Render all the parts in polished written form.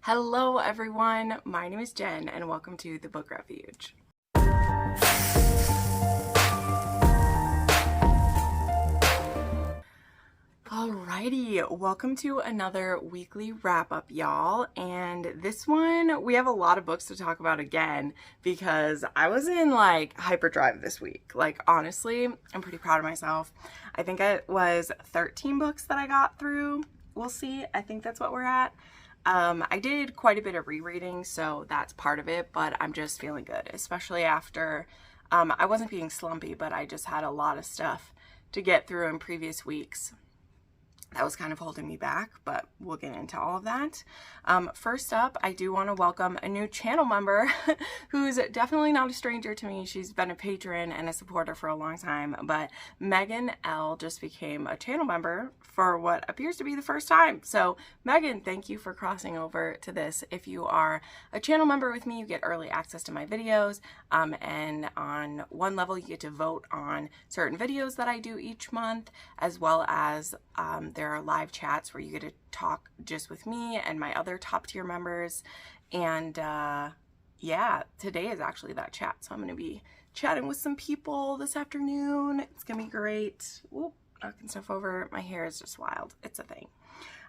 Hello everyone, my name is Jen and welcome to the Book Refuge. Alrighty, welcome to another weekly wrap-up, y'all. And this one, we have a lot of books to talk about again because I was in like hyperdrive this week. Like honestly, I'm pretty proud of myself. I think it was 13 books that I got through. We'll see. I think that's what we're at. I did quite a bit of rereading, so that's part of it, but I'm just feeling good, especially after, I wasn't being slumpy, but I just had a lot of stuff to get through in previous weeks. That was kind of holding me back, but we'll get into all of that. First up, I do want to welcome a new channel member who's definitely not a stranger to me. She's been a patron and a supporter for a long time, but Megan L just became a channel member for what appears to be the first time. So Megan, thank you for crossing over to this. If you are a channel member with me, you get early access to my videos, and on one level you get to vote on certain videos that I do each month, as well as there are live chats where you get to talk just with me and my other top tier members. And yeah, today is actually that chat. So I'm going to be chatting with some people this afternoon. It's going to be great. Whoop, knocking stuff over. My hair is just wild. It's a thing.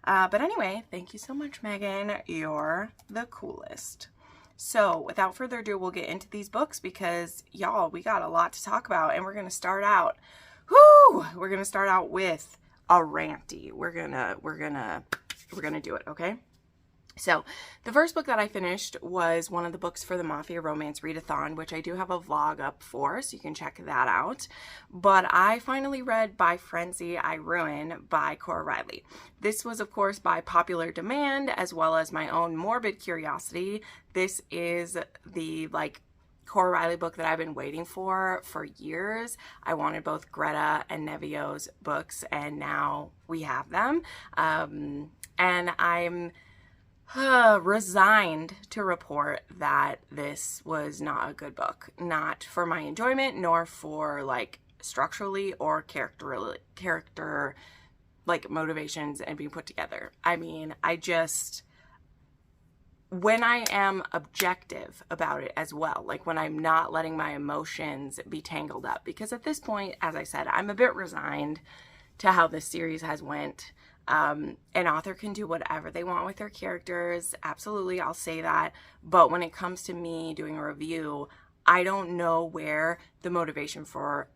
But anyway, thank you so much, Megan. You're the coolest. So without further ado, we'll get into these books because y'all, we got a lot to talk about, and we're going to start out, we're going to start out with a ranty. We're gonna do it, okay? So the first book that I finished was one of the books for the Mafia Readathon, which I do have a vlog up for, so you can check that out. But I finally read By Frenzy I Ruin by Cora Riley. This was, of course, by popular demand, as well as my own morbid curiosity. This is the, Cora Riley book that I've been waiting for years. I wanted both Greta and Nevio's books, and now we have them. And I'm resigned to report that this was not a good book. Not for my enjoyment, nor for structurally or character motivations and being put together. I mean, when I am objective about it as well, when I'm not letting my emotions be tangled up, because at this point, as I said, I'm a bit resigned to how this series has went. An author can do whatever they want with their characters. Absolutely, I'll say that. But when it comes to me doing a review, I don't know where the motivation for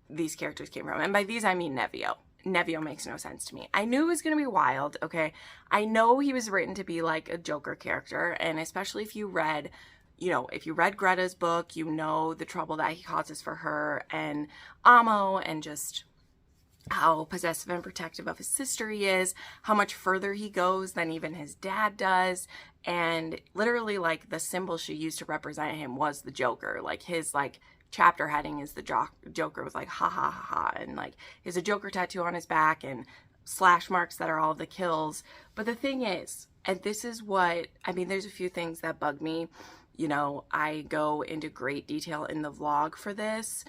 these characters came from. And by these, I mean Nevio. Nevio makes no sense to me. I knew it was going to be wild, okay? I know he was written to be like a Joker character, and especially if you read, if you read Greta's book, you know the trouble that he causes for her and Amo, and just how possessive and protective of his sister he is, how much further he goes than even his dad does, and literally, the symbol she used to represent him was the Joker. His, chapter heading is the Joker with ha ha ha ha, and he has a Joker tattoo on his back and slash marks that are all the kills. But the thing is, and this is what I mean, there's a few things that bug me. I go into great detail in the vlog for this.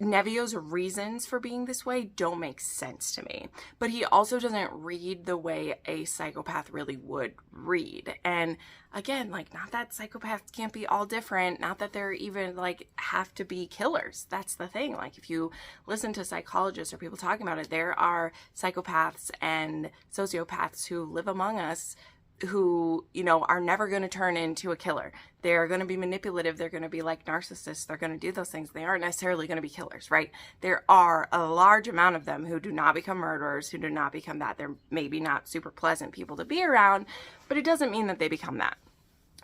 Nevio's reasons for being this way don't make sense to me, but he also doesn't read the way a psychopath really would read. And again, not that psychopaths can't be all different, not that they're even have to be killers. That's the thing. If you listen to psychologists or people talking about it, there are psychopaths and sociopaths who live among us who, are never going to turn into a killer. They're going to be manipulative. They're going to be like narcissists. They're going to do those things. They aren't necessarily going to be killers, right? There are a large amount of them who do not become murderers, who do not become that. They're maybe not super pleasant people to be around, but it doesn't mean that they become that.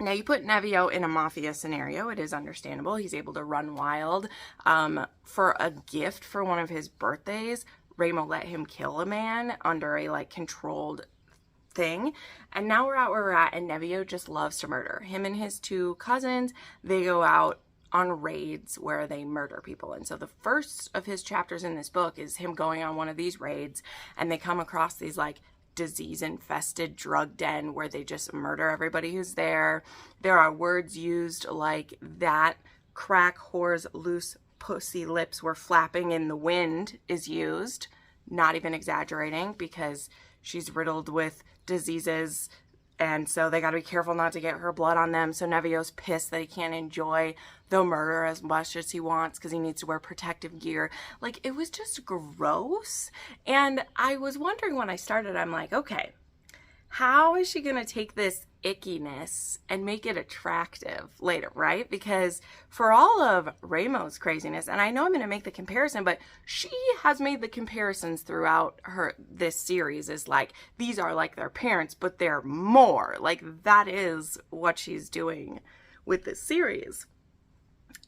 Now, you put Nevio in a mafia scenario, it is understandable. He's able to run wild. For a gift for one of his birthdays, Ramo let him kill a man under a controlled thing, and now we're at where we're at, and Nevio just loves to murder. Him and his two cousins, they go out on raids where they murder people. And so the first of his chapters in this book is him going on one of these raids, and they come across these disease-infested drug den where they just murder everybody who's there. There are words used like that crack whore's loose pussy lips were flapping in the wind is used. not even exaggerating, because she's riddled with diseases, and so they got to be careful not to get her blood on them. So Nevio's pissed that he can't enjoy the murder as much as he wants because he needs to wear protective gear. Like, it was just gross. And I was wondering when I started, I'm like, okay, how is she going to take this ickiness and make it attractive later, right? Because for all of Ramo's craziness, and I know I'm going to make the comparison, but she has made the comparisons throughout this series, is like, these are like their parents, but they're more. Like, that is what she's doing with this series.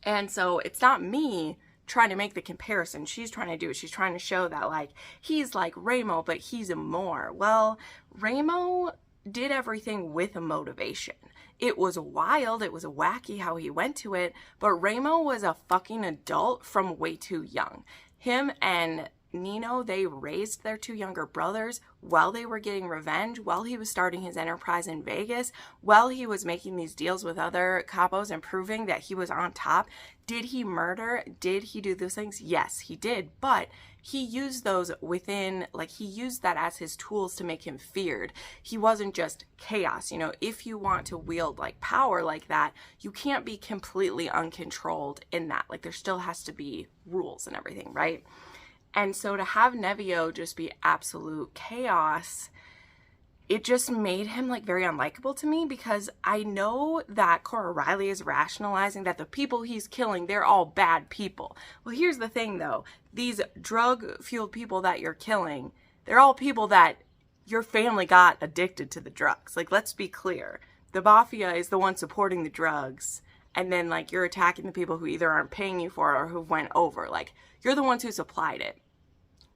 And so it's not me trying to make the comparison. She's trying to do it. She's trying to show that, like, he's like Ramo, but he's a more. Well, Ramo did everything with a motivation. It was wild. It was wacky how he went to it, but Ramo was a fucking adult from way too young. Him and Nino, they raised their two younger brothers while they were getting revenge, while he was starting his enterprise in Vegas, while he was making these deals with other capos and proving that he was on top. Did he murder? Did he do those things? Yes, he did. But he used those within, like, he used that as his tools to make him feared. He wasn't just chaos. You know, if you want to wield, like, power like that, you can't be completely uncontrolled in that. Like, there still has to be rules and everything, right? And so to have Nevio just be absolute chaos, it just made him, like, very unlikable to me, because I know that Cora Riley is rationalizing that the people he's killing, they're all bad people. Well, here's the thing, though. These drug-fueled people that you're killing, they're all people that your family got addicted to the drugs. Like, let's be clear. The Mafia is the one supporting the drugs, and then, like, you're attacking the people who either aren't paying you for it or who went over. Like, you're the ones who supplied it.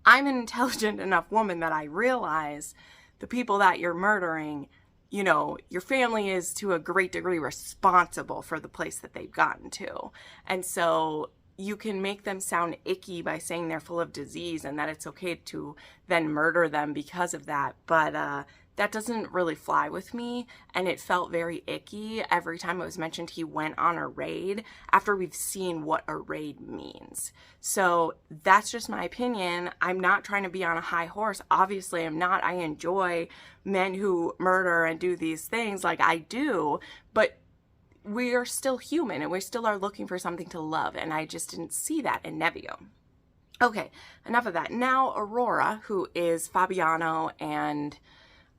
I'm an intelligent enough woman that I realize the people that you're murdering, you know, your family is to a great degree responsible for the place that they've gotten to. And so you can make them sound icky by saying they're full of disease and that it's okay to then murder them because of that. But that doesn't really fly with me, and it felt very icky every time it was mentioned he went on a raid after we've seen what a raid means. So that's just my opinion. I'm not trying to be on a high horse. Obviously, I'm not. I enjoy men who murder and do these things like I do, but we are still human and we still are looking for something to love, and I just didn't see that in Nevio. Okay, enough of that. Now, Aurora, who is Fabiano and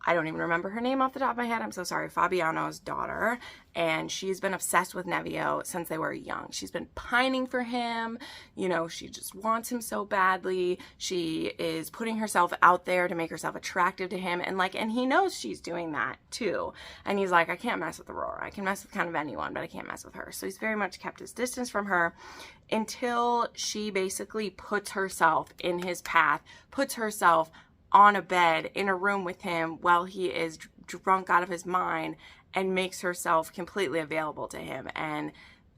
I don't even remember her name off the top of my head. I'm so sorry. Fabiano's daughter. And she's been obsessed with Nevio since they were young. She's been pining for him. You know, she just wants him so badly. She is putting herself out there to make herself attractive to him. And, like, and he knows she's doing that too. And he's like, I can't mess with Aurora. I can mess with kind of anyone, but I can't mess with her. So he's very much kept his distance from her until she basically puts herself in his path, puts herself on a bed in a room with him while he is drunk out of his mind, and makes herself completely available to him. And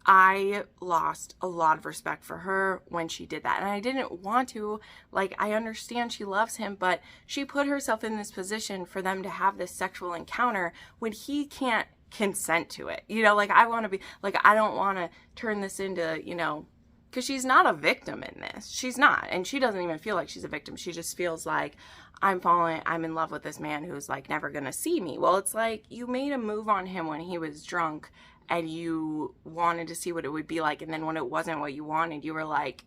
I lost a lot of respect for her when she did that. And I didn't want to. Like, I understand she loves him, but she put herself in this position for them to have this sexual encounter when he can't consent to it. You know, like, I want to be, like, I don't want to turn this into, you know, because she's not a victim in this. She's not. And she doesn't even feel like she's a victim. She just feels like, I'm in love with this man who's, like, never going to see me. Well, it's like, you made a move on him when he was drunk and you wanted to see what it would be like. And then when it wasn't what you wanted, you were like,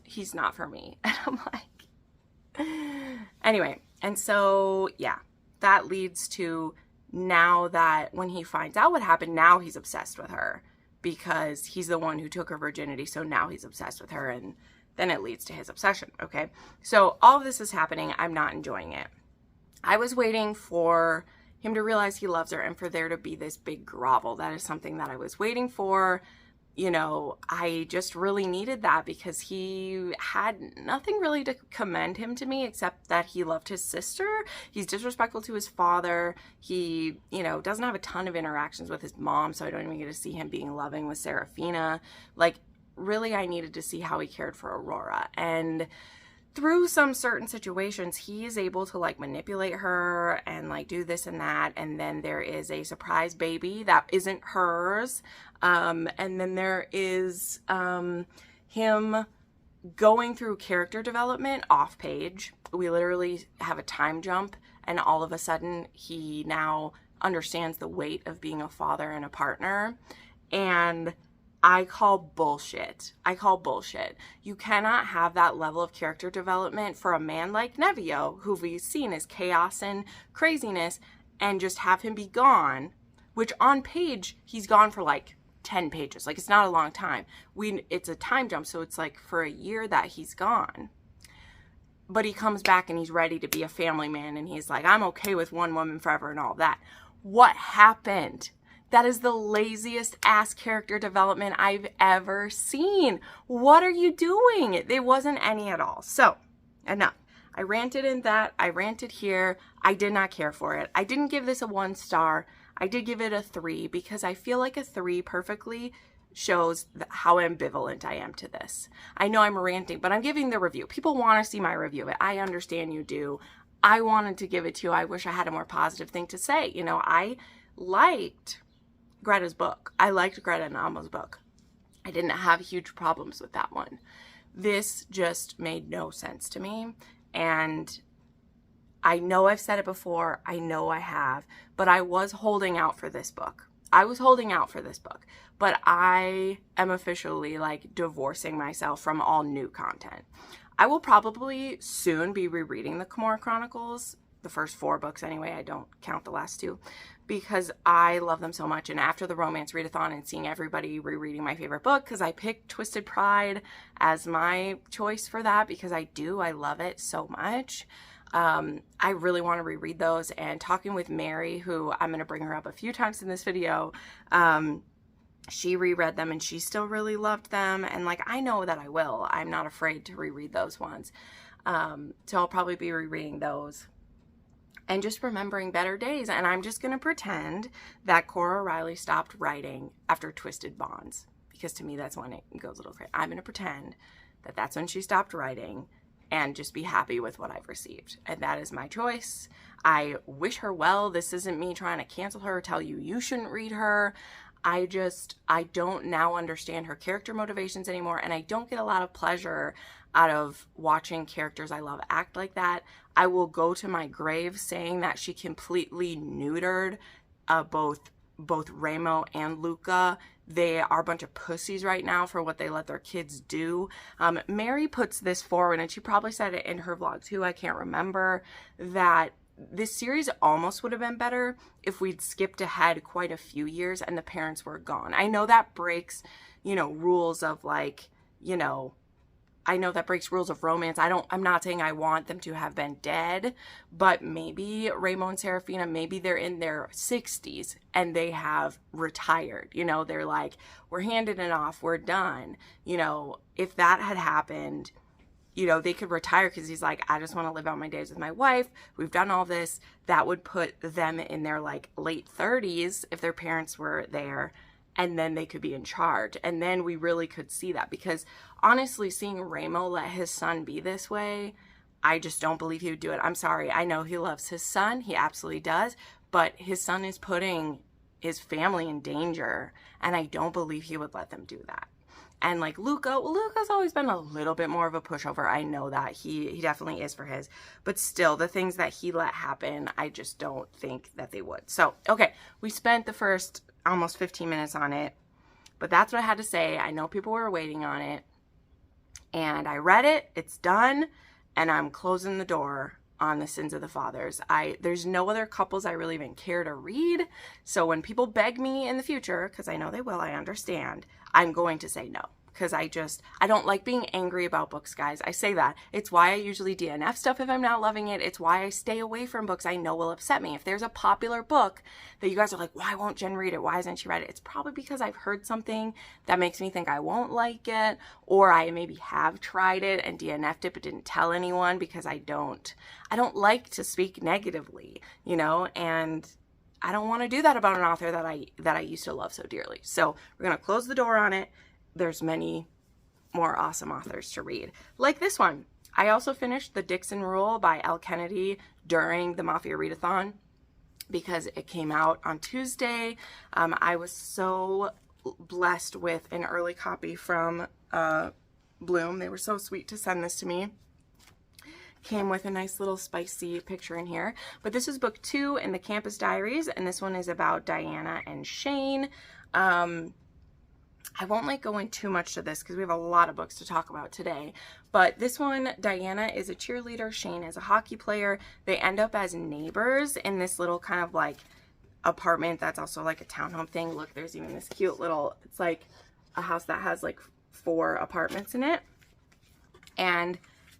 he's not for me. And I'm like, anyway. And so, yeah, that leads to now that when he finds out what happened, now he's obsessed with her, because he's the one who took her virginity. So now he's obsessed with her, and then it leads to his obsession. Okay. So all of this is happening. I'm not enjoying it. I was waiting for him to realize he loves her and for there to be this big grovel. That is something that I was waiting for. You know, I just really needed that because he had nothing really to commend him to me except that he loved his sister. He's disrespectful to his father. He, you know, doesn't have a ton of interactions with his mom, so I don't even get to see him being loving with Serafina. Like, really, I needed to see how he cared for Aurora. And through some certain situations, he is able to, like, manipulate her and, like, do this and that. And then there is a surprise baby that isn't hers. And then there is him going through character development off page, we literally have a time jump, and all of a sudden he now understands the weight of being a father and a partner. And I call bullshit. I call bullshit. You cannot have that level of character development for a man like Nevio, who we've seen as chaos and craziness, and just have him be gone, which on page, he's gone for like 10 pages. Like, it's not a long time. It's a time jump, so it's like for a year that he's gone. But he comes back and he's ready to be a family man, and he's like, I'm okay with one woman forever and all that. What happened? That is the laziest ass character development I've ever seen. What are you doing? There wasn't any at all. So, enough. I ranted in that. I ranted here. I did not care for it. I didn't give this a 1 star. I did give it a 3 because I feel like a 3 perfectly shows how ambivalent I am to this. I know I'm ranting, but I'm giving the review. People want to see my review of it. I understand you do. I wanted to give it to you. I wish I had a more positive thing to say. You know, I liked Greta's book. I liked Greta and Alma's book. I didn't have huge problems with that one. This just made no sense to me. And I know I've said it before. I know I have. But I was holding out for this book. I was holding out for this book. But I am officially like divorcing myself from all new content. I will probably soon be rereading the Chronicles. The first 4 books anyway. I don't count the last 2. Because I love them so much. And after the romance readathon and seeing everybody rereading my favorite book, because I picked Twisted Pride as my choice for that, because I love it so much. I really want to reread those. And talking with Mary, who I'm going to bring her up a few times in this video, she reread them and she still really loved them. And like, I know that I will. I'm not afraid to reread those ones. So I'll probably be rereading those. And just remembering better days. And I'm just going to pretend that Cora Riley stopped writing after Twisted Bonds. Because to me, that's when it goes a little crazy. I'm going to pretend that that's when she stopped writing and just be happy with what I've received. And that is my choice. I wish her well. This isn't me trying to cancel her or tell you you shouldn't read her. I don't now understand her character motivations anymore. And I don't get a lot of pleasure out of watching characters I love act like that. I will go to my grave saying that she completely neutered both Ramo and Luca. They are a bunch of pussies right now for what they let their kids do. Mary puts this forward, and she probably said it in her vlog too, I can't remember, that this series almost would have been better if we'd skipped ahead quite a few years and the parents were gone. I know that breaks, rules of like, I know that breaks rules of romance. I'm not saying I want them to have been dead, but maybe Ramo and Serafina, maybe they're in their 60s and they have retired. They're like, we're handing it off. We're done. If that had happened, they could retire because he's like, I just want to live out my days with my wife. We've done all this. That would put them in their like late 30s if their parents were there. And then they could be in charge. And then we really could see that. Because honestly, seeing Ramo let his son be this way, I just don't believe he would do it. I'm sorry. I know he loves his son. He absolutely does. But his son is putting his family in danger. And I don't believe he would let them do that. And like Luca's always been a little bit more of a pushover. I know that. He definitely is for his. But still, the things that he let happen, I just don't think that they would. So, okay. We spent the first almost 15 minutes on it. But that's what I had to say. I know people were waiting on it. And I read it. It's done. And I'm closing the door on the Sins of the Fathers. There's no other couples I really even care to read. So when people beg me in the future, because I know they will, I understand, I'm going to say no. Because I don't like being angry about books, guys. I say that. It's why I usually DNF stuff if I'm not loving it. It's why I stay away from books I know will upset me. If there's a popular book that you guys are like, why won't Jen read it? Why hasn't she read it? It's probably because I've heard something that makes me think I won't like it. Or I maybe have tried it and DNF'd it but didn't tell anyone because I don't like to speak negatively, and I don't want to do that about an author that I used to love so dearly. So we're going to close the door on it. There's many more awesome authors to read. Like this one. I also finished The Dixon Rule by L. Kennedy during the Mafia Readathon because it came out on Tuesday. I was so blessed with an early copy from Bloom. They were so sweet to send this to me. Came with a nice little spicy picture in here. But this is book 2 in the Campus Diaries, and this one is about Diana and Shane. I won't like go into too much to this because we have a lot of books to talk about today. But this one, Diana is a cheerleader, Shane is a hockey player. They end up as neighbors in this little kind of like apartment that's also like a townhome thing. Look, there's even this cute little, it's like a house that has like 4 apartments in it. And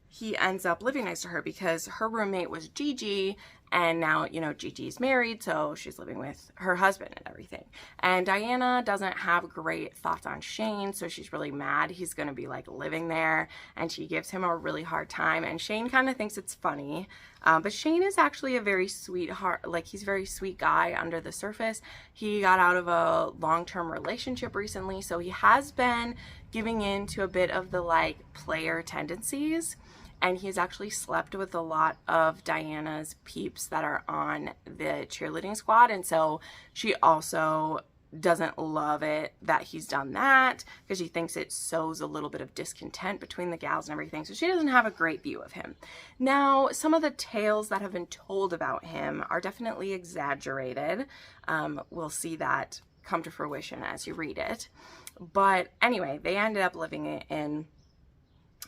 he ends up living next to her because her roommate was Gigi, and now, you know, Gigi's married, so she's living with her husband and everything. And Diana doesn't have great thoughts on Shane, so she's really mad he's going to be like living there, and she gives him a really hard time, and Shane kind of thinks it's funny. But Shane is actually a very sweetheart, like he's a very sweet guy under the surface. He got out of a long-term relationship recently, so he has been giving in to a bit of the like player tendencies. And he's actually slept with a lot of Diana's peeps that are on the cheerleading squad. And so she also doesn't love it that he's done that because she thinks it sows a little bit of discontent between the gals and everything. So she doesn't have a great view of him. Now, some of the tales that have been told about him are definitely exaggerated. We'll see that come to fruition as you read it. But anyway, they ended up living in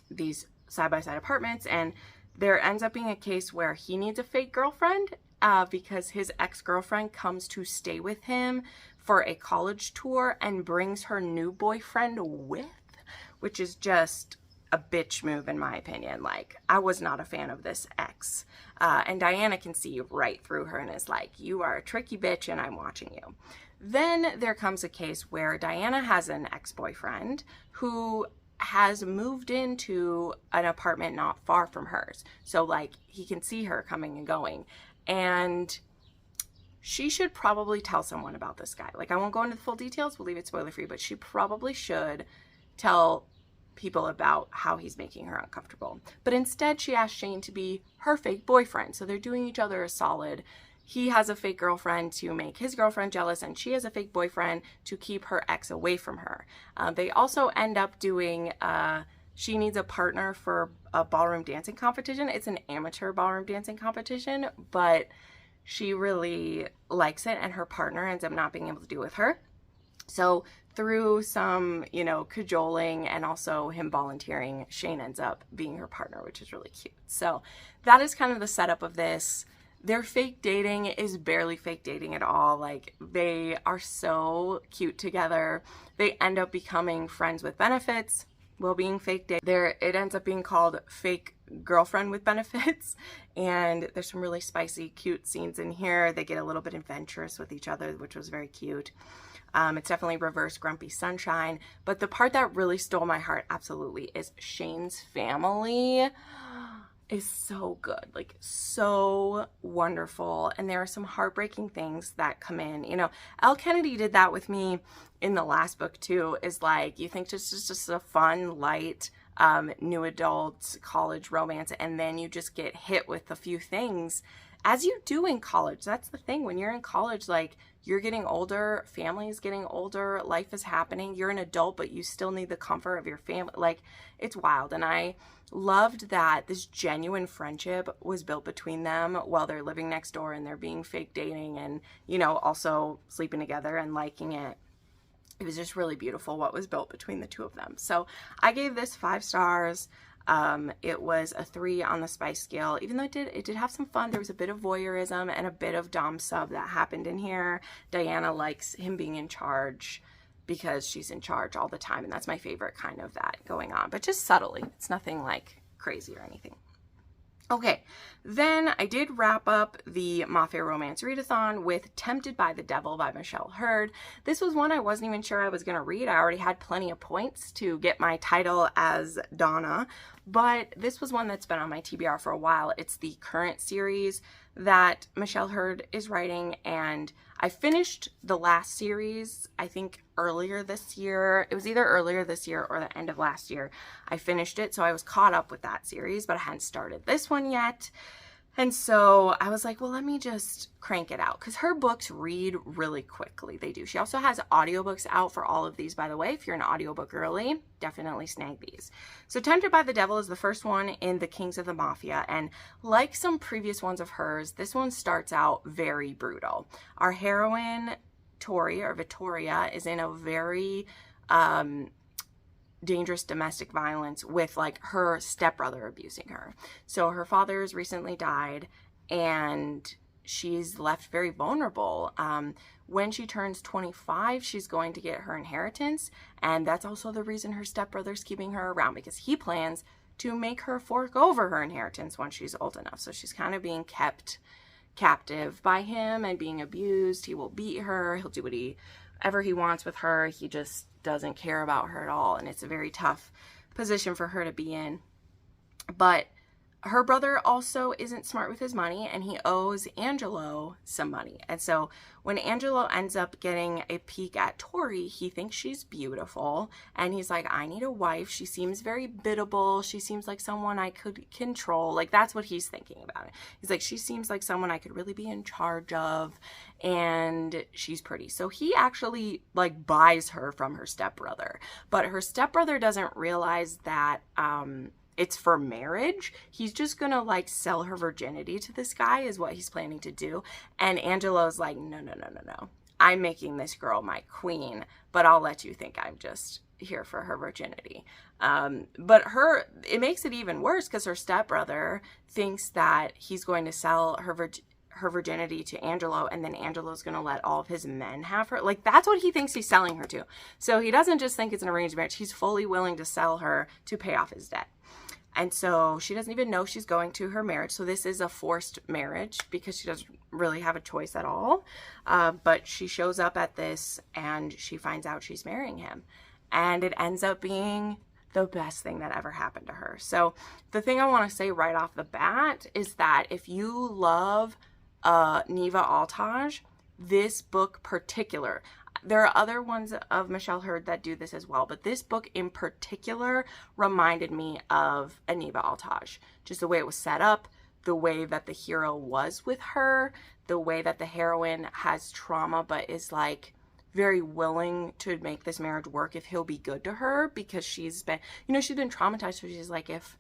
these side-by-side apartments, and there ends up being a case where he needs a fake girlfriend because his ex-girlfriend comes to stay with him for a college tour and brings her new boyfriend with, which is just a bitch move in my opinion. Like, I was not a fan of this ex. And Diana can see right through her and is like, you are a tricky bitch and I'm watching you. Then there comes a case where Diana has an ex-boyfriend who has moved into an apartment not far from hers. So like he can see her coming and going. And she should probably tell someone about this guy. Like, I won't go into the full details, we'll leave it spoiler free, but she probably should tell people about how he's making her uncomfortable. But instead she asked Shane to be her fake boyfriend. So they're doing each other a solid. He has a fake girlfriend to make his girlfriend jealous, and she has a fake boyfriend to keep her ex away from her. They also end up doing, she needs a partner for a ballroom dancing competition. It's an amateur ballroom dancing competition, but she really likes it, and her partner ends up not being able to do it with her. So through some, you know, cajoling and also him volunteering, Shane ends up being her partner, which is really cute. So that is kind of the setup of this. Their fake dating is barely fake dating at all. Like, they are so cute together. They end up becoming friends with benefits while being fake dating. It ends up being called Fake Girlfriend with Benefits. And there's some really spicy, cute scenes in here. They get a little bit adventurous with each other, which was very cute. It's definitely reverse Grumpy Sunshine. But the part that really stole my heart, absolutely, is Shane's family is so good, like so wonderful. And there are some heartbreaking things that come in. You know, Elle Kennedy did that with me in the last book too, is like, you think this is just a fun, light, new adult college romance, and then you just get hit with a few things, as you do in college. That's the thing. When you're in college, like, you're getting older, family is getting older, life is happening, you're an adult, but you still need the comfort of your family. Like, it's wild. And I loved that this genuine friendship was built between them while they're living next door and they're being fake dating and, you know, also sleeping together and liking it. It was just really beautiful what was built between the two of them. So I gave this 5 stars. It was a 3 on the spice scale, even though it did have some fun. There was a bit of voyeurism and a bit of dom sub that happened in here. Diana likes him being in charge because she's in charge all the time, and that's my favorite kind of that going on, but just subtly. It's nothing like crazy or anything. Okay, then I did wrap up the Mafia Romance Readathon with Tempted by the Devil by Michelle Hurd. This was one I wasn't even sure I was going to read. I already had plenty of points to get my title as Donna, but this was one that's been on my TBR for a while. It's the current series that Michelle Hurd is writing, and I finished the last series, I think earlier this year. It was either earlier this year or the end of last year. I finished it, so I was caught up with that series, but I hadn't started this one yet. And so I was like, well, let me just crank it out, because her books read really quickly. They do. She also has audiobooks out for all of these, by the way. If you're an audiobook girly, definitely snag these. So Tempted by the Devil is the first one in the Kings of the Mafia. And like some previous ones of hers, this one starts out very brutal. Our heroine, Tori, or Victoria, is in a very dangerous domestic violence with like her stepbrother abusing her. So her father has recently died and she's left very vulnerable. When she turns 25, she's going to get her inheritance, and that's also the reason her stepbrother's keeping her around, because he plans to make her fork over her inheritance when she's old enough. So she's kind of being kept captive by him and being abused. He will beat her. He'll do whatever he wants with her. He just doesn't care about her at all, and it's a very tough position for her to be in. But her brother also isn't smart with his money, and he owes Angelo some money. And so when Angelo ends up getting a peek at Tori, he thinks she's beautiful, and he's like, I need a wife. She seems very biddable. She seems like someone I could control. Like, that's what he's thinking about it. He's like, she seems like someone I could really be in charge of, and she's pretty. So he actually like buys her from her stepbrother, but her stepbrother doesn't realize that it's for marriage. He's just gonna like sell her virginity to this guy is what he's planning to do. And Angelo's like, no. I'm making this girl my queen, but I'll let you think I'm just here for her virginity. But it makes it even worse, because her stepbrother thinks that he's going to sell her virginity to Angelo, and then Angelo's going to let all of his men have her. Like, that's what he thinks he's selling her to. So he doesn't just think it's an arranged marriage. He's fully willing to sell her to pay off his debt. And so she doesn't even know she's going to her marriage. So this is a forced marriage, because she doesn't really have a choice at all. But she shows up at this and she finds out she's marrying him. And it ends up being the best thing that ever happened to her. So the thing I want to say right off the bat is that if you love Neva Altaj, this book particular, there are other ones of Michelle Hurd that do this as well, but this book in particular reminded me of Neva Altaj. Just the way it was set up, the way that the hero was with her, the way that the heroine has trauma but is like very willing to make this marriage work if he'll be good to her, because she's been traumatized. So she's like, if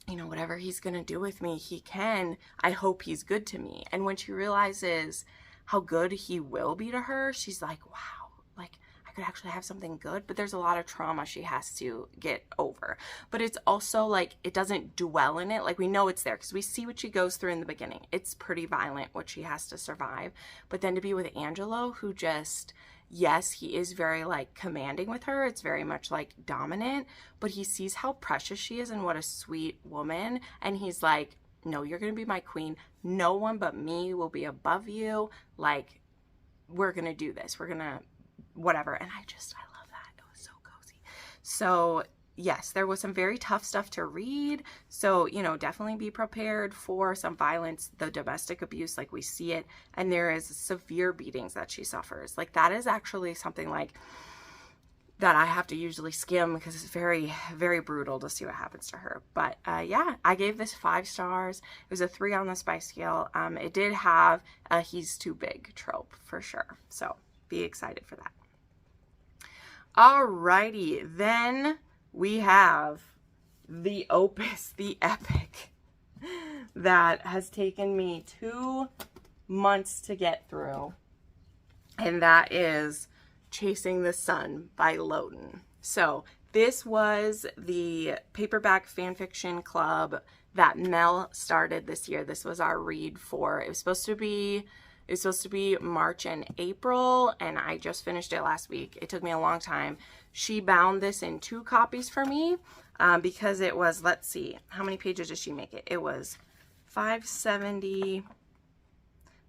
whatever he's gonna do with me, he can, I hope he's good to me. And when she realizes how good he will be to her, she's like, wow, like I could actually have something good. But there's a lot of trauma she has to get over. But it's also like, it doesn't dwell in it. Like, we know it's there because we see what she goes through in the beginning. It's pretty violent what she has to survive. But then to be with Angelo, who just, yes, he is very like commanding with her. It's very much like dominant, but he sees how precious she is and what a sweet woman. And he's like, no, you're going to be my queen. No one but me will be above you. Like, we're going to do this. We're going to whatever. And I love that. It was so cozy. So yes, there was some very tough stuff to read. So, definitely be prepared for some violence, the domestic abuse, like we see it. And there is severe beatings that she suffers. Like, that is actually something like that I have to usually skim, because it's very, very brutal to see what happens to her. But yeah, I gave this 5 stars. It was a 3 on the spice scale. It did have a he's too big trope for sure. So be excited for that. Alrighty, then we have the opus, the epic, that has taken me 2 months to get through. And that is Chasing the Sun by Loden. So this was the paperback fanfiction club that Mel started this year. This was our read for, it was supposed to be March and April, and I just finished it last week. It took me a long time. She bound this in 2 copies for me because it was, let's see, how many pages did she make it? It was 570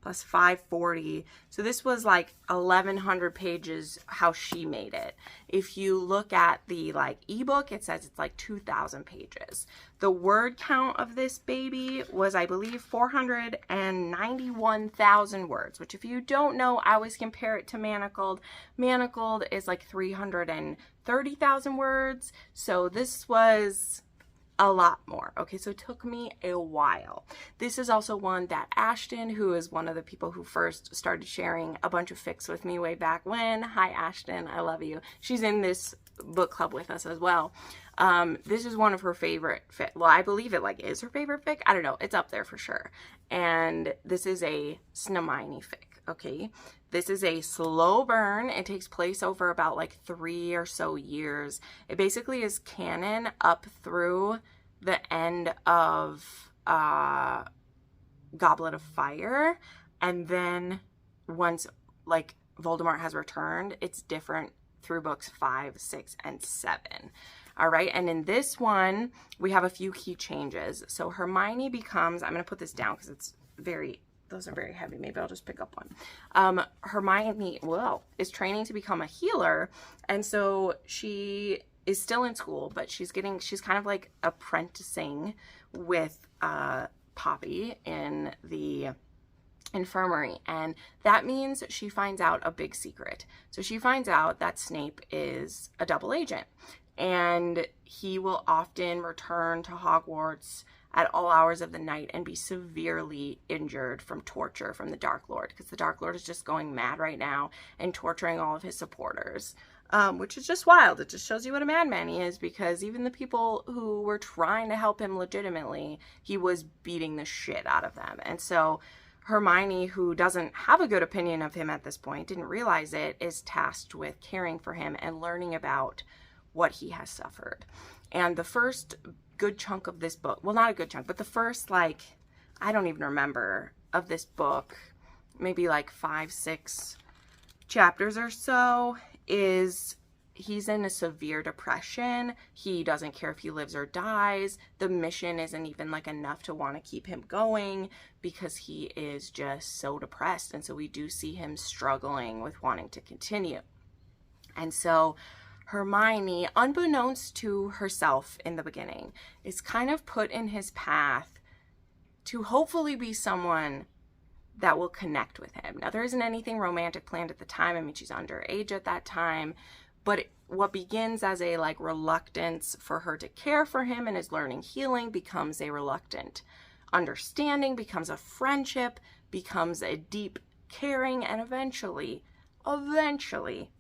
plus 540. So this was like 1,100 pages how she made it. If you look at the like ebook, it says it's like 2,000 pages. The word count of this baby was, I believe, 491,000 words, which if you don't know, I always compare it to Manacled. Manacled is like 330,000 words. So this was a lot more. Okay, so it took me a while. This is also one that Ashton, who is one of the people who first started sharing a bunch of fics with me way back when. Hi, Ashton. I love you. She's in this book club with us as well. This is one of her favorite fic. Well, I believe it like is her favorite fic. I don't know. It's up there for sure. And this is a Snamini fic. Okay, this is a slow burn. It takes place over about like 3 or so years. It basically is canon up through the end of Goblet of Fire, and then once like Voldemort has returned, it's different through books 5, 6, and 7. All right, and in this one, we have a few key changes. So Hermione becomes, I'm going to put this down because it's those are very heavy. Maybe I'll just pick up one. Hermione, is training to become a healer. And so she is still in school, but she's kind of like apprenticing with Poppy in the infirmary. And that means she finds out a big secret. So she finds out that Snape is a double agent. And he will often return to Hogwarts at all hours of the night and be severely injured from torture from the Dark Lord, because the Dark Lord is just going mad right now and torturing all of his supporters, which is just wild. It just shows you what a madman he is, because even the people who were trying to help him legitimately, he was beating the shit out of them. And so Hermione, who doesn't have a good opinion of him at this point, didn't realize it, is tasked with caring for him and learning about what he has suffered. And the first good chunk of this book, well, not a good chunk, but the first, like, I don't even remember of this book, maybe like 5, 6 chapters or so, is he's in a severe depression. He doesn't care if he lives or dies. The mission isn't even like enough to want to keep him going because he is just so depressed. And so we do see him struggling with wanting to continue. And so Hermione, unbeknownst to herself in the beginning, is kind of put in his path to hopefully be someone that will connect with him. Now, there isn't anything romantic planned at the time. I mean, she's underage at that time. But what begins as a like reluctance for her to care for him and his learning healing becomes a reluctant understanding, becomes a friendship, becomes a deep caring, and eventually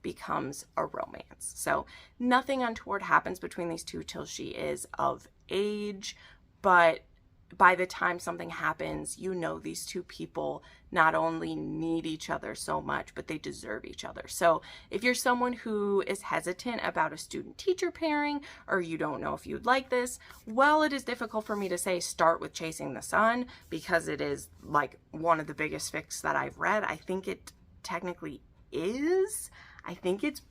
becomes a romance. So nothing untoward happens between these two till she is of age, but by the time something happens, you know these two people not only need each other so much, but they deserve each other. So if you're someone who is hesitant about a student-teacher pairing, or you don't know if you'd like this, well, it is difficult for me to say start with Chasing the Sun, because it is like one of the biggest fics that I've read. I think it technically is. I think it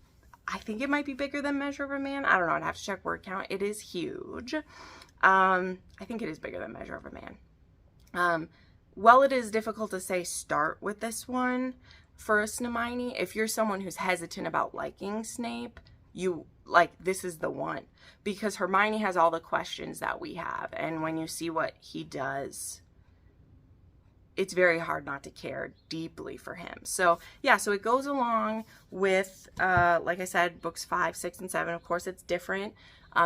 might be bigger than Measure of a Man. I don't know. I'd have to check word count. It is huge. I think it is bigger than Measure of a Man. Well, it is difficult to say start with this one for a Snamini. If you're someone who's hesitant about liking Snape, this is the one, because Hermione has all the questions that we have. And when you see what he does, it's very hard not to care deeply for him. So yeah, so it goes along with, like I said, books 5, 6, and 7. Of course, it's different.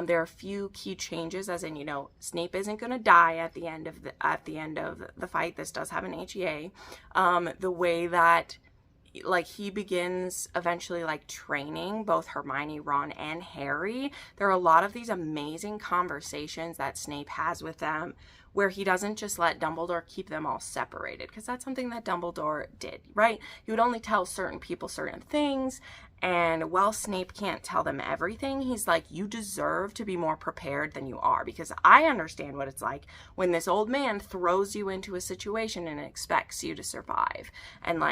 There are a few key changes, as in, Snape isn't going to die at the end of the fight. This does have an HEA. The way that he begins eventually training both Hermione, Ron, and Harry. There are a lot of these amazing conversations that Snape has with them, where he doesn't just let Dumbledore keep them all separated, because that's something that Dumbledore did, right? He would only tell certain people certain things, and while Snape can't tell them everything, he's like, you deserve to be more prepared than you are, because I understand what it's like when this old man throws you into a situation and expects you to survive. And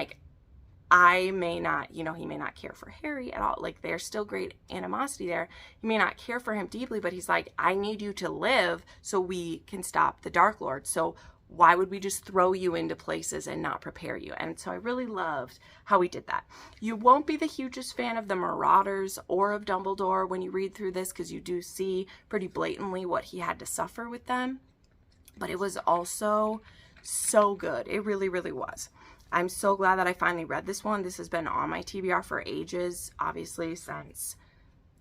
I may not, he may not care for Harry at all. There's still great animosity there. He may not care for him deeply, but he's like, I need you to live so we can stop the Dark Lord. So why would we just throw you into places and not prepare you? And so I really loved how he did that. You won't be the hugest fan of the Marauders or of Dumbledore when you read through this, because you do see pretty blatantly what he had to suffer with them. But it was also so good. It really, really was. I'm so glad that I finally read this one. This has been on my TBR for ages, obviously since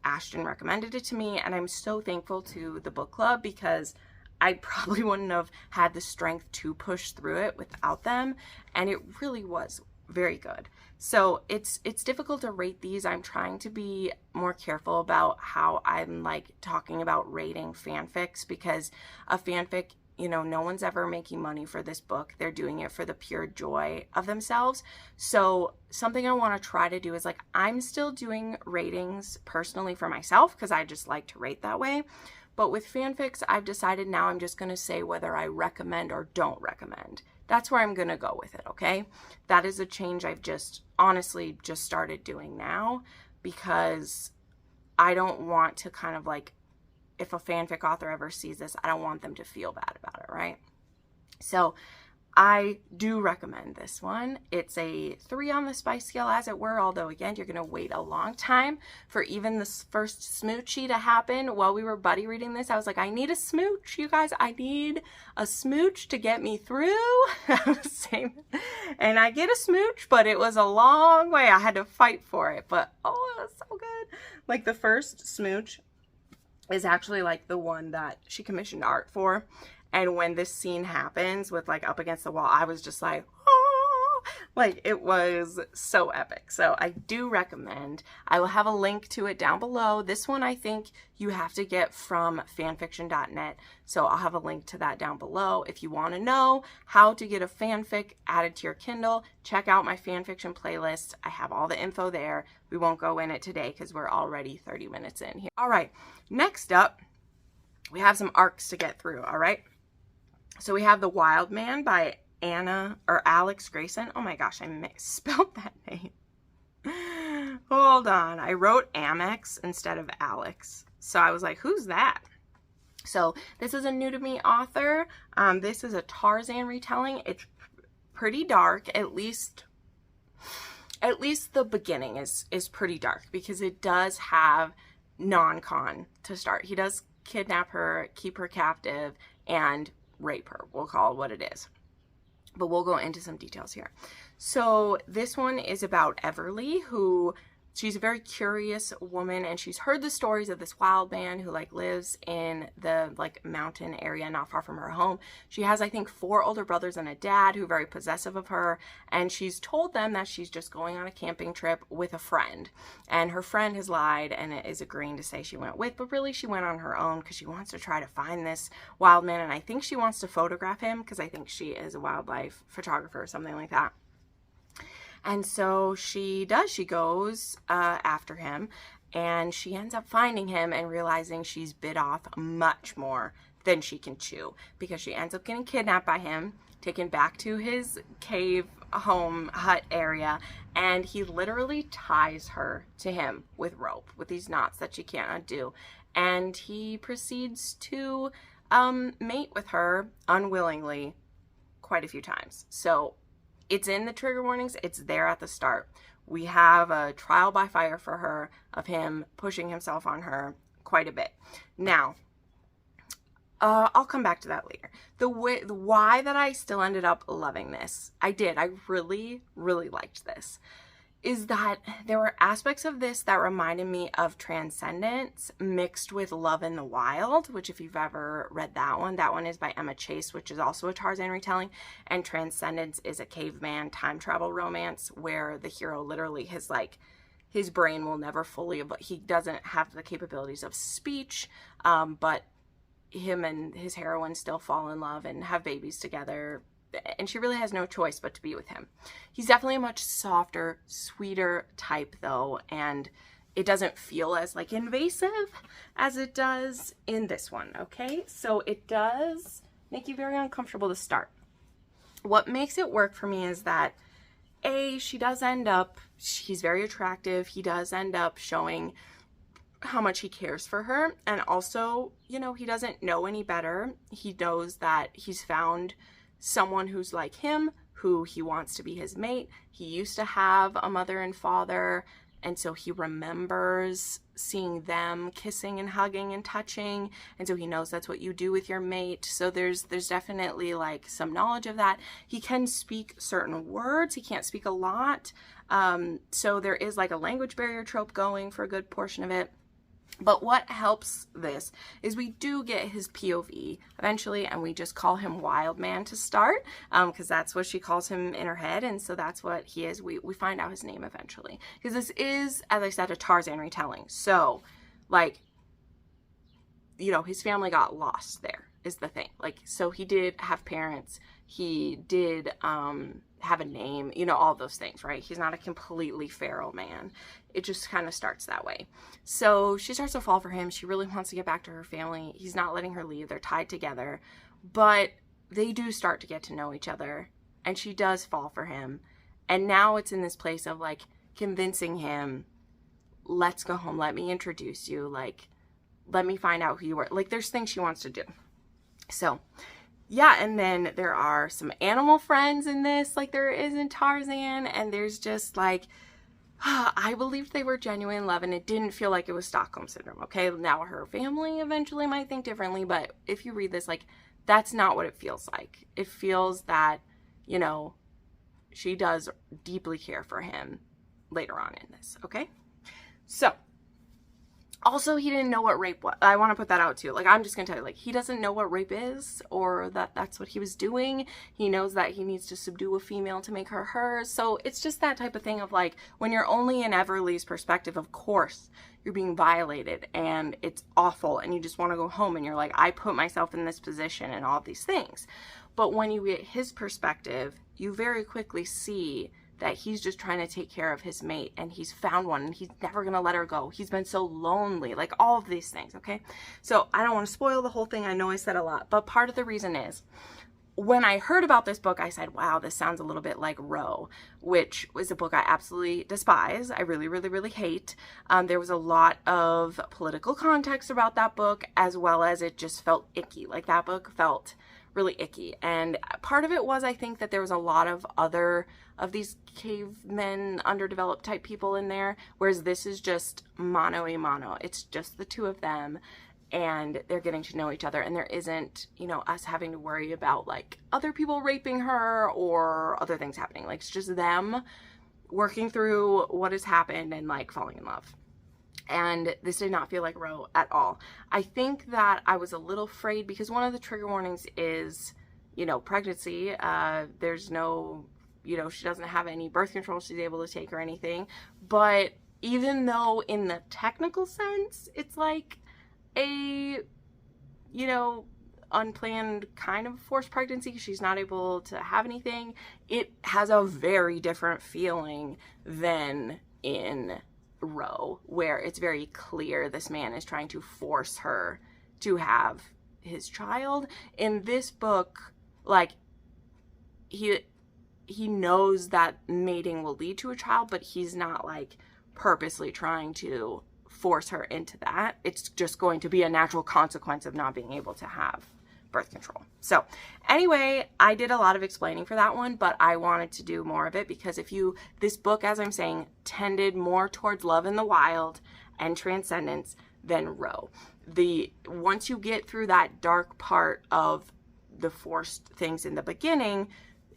Ashton recommended it to me, and I'm so thankful to the book club because I probably wouldn't have had the strength to push through it without them, and it really was very good. So it's difficult to rate these. I'm trying to be more careful about how I'm like talking about rating fanfics, because a fanfic, you know, no one's ever making money for this book. They're doing it for the pure joy of themselves. So something I want to try to do is like, I'm still doing ratings personally for myself because I just like to rate that way. But with fanfics, I've decided now I'm just going to say whether I recommend or don't recommend. That's where I'm going to go with it, okay? That is a change I've just honestly just started doing now, because I don't want to kind of like, if a fanfic author ever sees this, I don't want them to feel bad about it, right? So I do recommend this one. It's a 3 on the spice scale, as it were, although again, you're going to wait a long time for even this first smoochie to happen. While we were buddy reading this, I was like, I need a smooch, you guys. I need a smooch to get me through. And I get a smooch, but it was a long way. I had to fight for it, but oh, it was so good. Like the first smooch is actually like the one that she commissioned art for. And when this scene happens with like up against the wall, I was just like, oh, like it was so epic. So I do recommend. I will have a link to it down below. This one I think you have to get from fanfiction.net. So I'll have a link to that down below. If you want to know how to get a fanfic added to your Kindle, check out my fanfiction playlist. I have all the info there. We won't go in it today because we're already 30 minutes in here. All right, next up, we have some arcs to get through, all right? So we have The Wild Man by Alex Grayson. Oh my gosh, I misspelled that name. Hold on. I wrote Amex instead of Alex. So I was like, who's that? So this is a new to me author. This is a Tarzan retelling. It's pretty dark. At least the beginning is pretty dark, because it does have non-con to start. He does kidnap her, keep her captive, and rape her. We'll call it what it is. But we'll go into some details here. So this one is about Everly, who she's a very curious woman, and she's heard the stories of this wild man who like lives in the like mountain area not far from her home. She has, I think, 4 older brothers and a dad who are very possessive of her, and she's told them that she's just going on a camping trip with a friend, and her friend has lied and is agreeing to say she went with, but really she went on her own because she wants to try to find this wild man, and I think she wants to photograph him because I think she is a wildlife photographer or something like that. And so she goes after him, and she ends up finding him and realizing she's bit off much more than she can chew, because she ends up getting kidnapped by him, taken back to his cave home hut area, and he literally ties her to him with rope, with these knots that she can't undo, and he proceeds to mate with her unwillingly quite a few times. So it's in the trigger warnings. It's there at the start. We have a trial by fire for her of him pushing himself on her quite a bit. Now, I'll come back to that later. The why that I still ended up loving this, I really, really liked this, is that there were aspects of this that reminded me of Transcendence mixed with Love in the Wild, which if you've ever read that one is by Emma Chase, which is also a Tarzan retelling, and Transcendence is a caveman time travel romance where the hero literally his brain will never fully, but he doesn't have the capabilities of speech, but him and his heroine still fall in love and have babies together, and she really has no choice but to be with him. He's definitely a much softer, sweeter type though, and it doesn't feel as like invasive as it does in this one, okay? So it does make you very uncomfortable to start. What makes it work for me is that she's very attractive. He does end up showing how much he cares for her, and also, you know, he doesn't know any better. He knows that he's found someone who's like him, who he wants to be his mate. He used to have a mother and father, and so he remembers seeing them kissing and hugging and touching, and so he knows that's what you do with your mate. So there's definitely like some knowledge of that. He can speak certain words. He can't speak a lot. So there is like a language barrier trope going for a good portion of it. But what helps this is we do get his POV eventually, and we just call him Wild Man to start, because that's what she calls him in her head, and so that's what he is. We find out his name eventually, because this is, as I said, a Tarzan retelling. So, like, you know, his family got lost there is the thing. Like, so he did have parents. He did have a name, you know, all those things, right? He's not a completely feral man. It just kind of starts that way. So she starts to fall for him. She really wants to get back to her family. He's not letting her leave. They're tied together. But they do start to get to know each other. And she does fall for him. And now it's in this place of, like, convincing him, let's go home. Let me introduce you. Like, let me find out who you are. Like, there's things she wants to do. So, yeah, and then there are some animal friends in this, like there is in Tarzan, and there's just, like, I believed they were genuine love, and it didn't feel like it was Stockholm Syndrome, okay? Now her family eventually might think differently, but if you read this, like, that's not what it feels like. It feels that, you know, she does deeply care for him later on in this, okay? So, also, he didn't know what rape was. I want to put that out too. Like, I'm just going to tell you, like, he doesn't know what rape is, or that that's what he was doing. He knows that he needs to subdue a female to make her hers. So it's just that type of thing of, like, when you're only in Everly's perspective, of course, you're being violated and it's awful and you just want to go home and you're like, I put myself in this position and all these things. But when you get his perspective, you very quickly see that he's just trying to take care of his mate, and he's found one, and he's never going to let her go. He's been so lonely, like all of these things, okay? So I don't want to spoil the whole thing. I know I said a lot, but part of the reason is, when I heard about this book, I said, wow, this sounds a little bit like Roe, which was a book I absolutely despise. I really, really, really hate. There was a lot of political context about that book, as well as it just felt icky. Like, that book felt really icky. And part of it was, I think, that there was a lot of other of these cavemen, underdeveloped type people in there, whereas this is just mano a mano. It's just the two of them, and they're getting to know each other, and there isn't, you know, us having to worry about, like, other people raping her or other things happening. Like, it's just them working through what has happened and, like, falling in love. And this did not feel like Roe at all. I think that I was a little afraid because one of the trigger warnings is, you know, pregnancy. There's no, you know, she doesn't have any birth control she's able to take or anything. But even though in the technical sense, it's like a, you know, unplanned kind of forced pregnancy, she's not able to have anything, it has a very different feeling than in Roe, where it's very clear this man is trying to force her to have his child. In this book, like, he knows that mating will lead to a child, but he's not, like, purposely trying to force her into that. It's just going to be a natural consequence of not being able to have birth control. So anyway, I did a lot of explaining for that one, but I wanted to do more of it because this book, as I'm saying, tended more towards love in the wild and transcendence than Roe. Once you get through that dark part of the forced things in the beginning,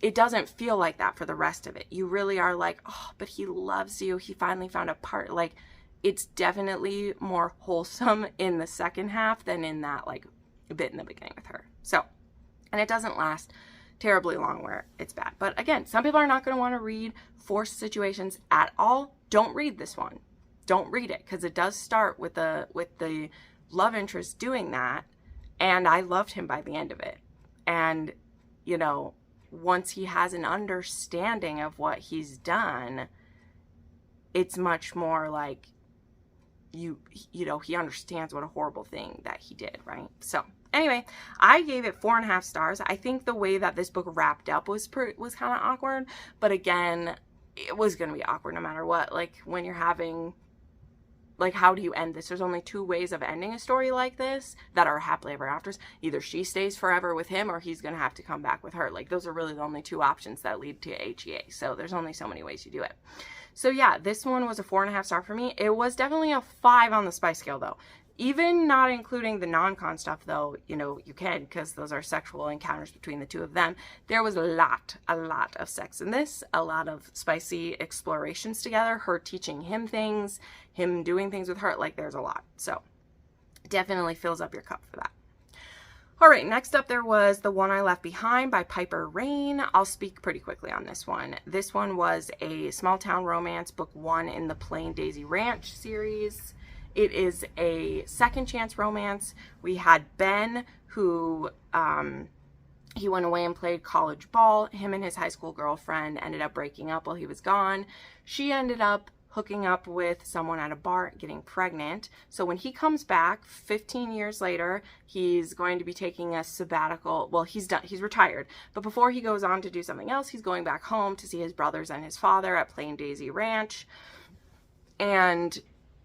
it doesn't feel like that for the rest of it. You really are like, oh, but he loves you. He finally found a part. Like, it's definitely more wholesome in the second half than in that, like, bit in the beginning with her. So, and it doesn't last terribly long where it's bad. But again, some people are not going to want to read forced situations at all. Don't read this one. Don't read it, because it does start with the love interest doing that, and I loved him by the end of it. And, you know, once he has an understanding of what he's done, it's much more like, you know, he understands what a horrible thing that he did, right? So anyway, I gave it 4.5 stars. I think the way that this book wrapped up was kind of awkward, but again, it was going to be awkward no matter what. Like, when you're having, like, how do you end this? There's only 2 ways of ending a story like this that are happily ever afters. Either she stays forever with him, or he's going to have to come back with her. Like, those are really the only 2 options that lead to HEA. So there's only so many ways you do it. So yeah, this one was a 4.5 star for me. It was definitely a 5 on the spice scale though. Even not including the non-con stuff, though, you know, you can, because those are sexual encounters between the two of them. There was a lot of sex in this, a lot of spicy explorations together, her teaching him things, him doing things with her. Like, there's a lot. So definitely fills up your cup for that. All right, next up there was The One I Left Behind by Piper Rain. I'll speak pretty quickly on this one. This one was a small town romance, book 1 in the Plain Daisy Ranch series. It is a second chance romance. We had Ben, who he went away and played college ball. Him and his high school girlfriend ended up breaking up while he was gone. She ended up hooking up with someone at a bar, getting pregnant. So when he comes back 15 years later, he's going to be taking a sabbatical. Well, he's retired. But before he goes on to do something else, he's going back home to see his brothers and his father at Plain Daisy Ranch. And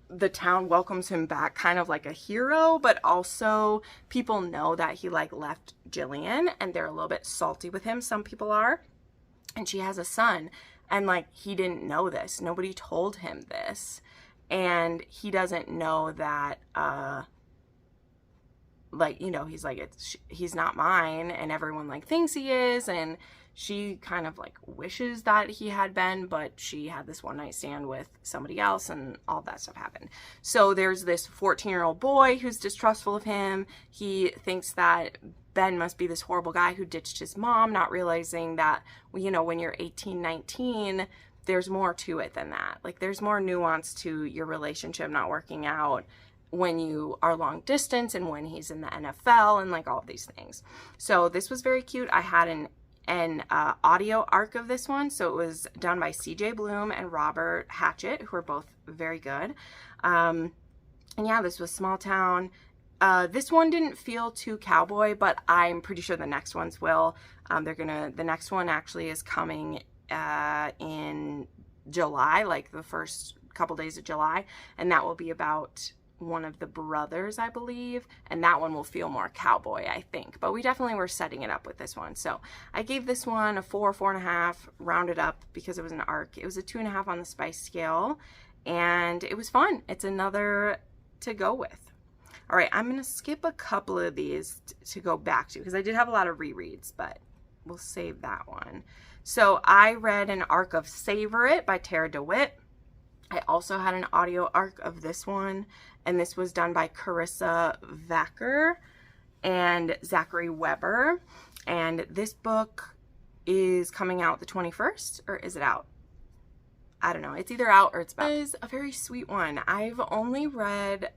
the town welcomes him back kind of like a hero, but also people know that he like left Jillian and they're a little bit salty with him. Some people are. And she has a son. And like, he didn't know this. Nobody told him this. And he doesn't know that, like, you know, he's like, he's not mine. And everyone like thinks he is. And she kind of like wishes that he had been, but she had this one night stand with somebody else and all that stuff happened. So there's this 14-year-old boy who's distrustful of him. He thinks that Ben must be this horrible guy who ditched his mom, not realizing that, you know, when you're 18, 19, there's more to it than that. Like, there's more nuance to your relationship not working out when you are long distance and when he's in the NFL and like all of these things. So this was very cute. I had an audio arc of this one. So it was done by CJ Bloom and Robert Hatchett, who are both very good. And yeah, this was small town. This one didn't feel too cowboy, but I'm pretty sure the next ones will. The next one actually is coming in July, like the first couple days of July, and that will be about one of the brothers, I believe, and that one will feel more cowboy, I think. But we definitely were setting it up with this one. So I gave this one a 4.5, rounded up because it was an arc. It was a 2.5 on the spice scale, and it was fun. It's another to go with. All right, I'm going to skip a couple of these to go back to because I did have a lot of rereads, but we'll save that one. So I read an arc of Savor It by Tara DeWitt. I also had an audio arc of this one, and this was done by Carissa Vacker and Zachary Weber. And this book is coming out the 21st, or is it out? I don't know. It's either out or it's about. It is a very sweet one. I've only read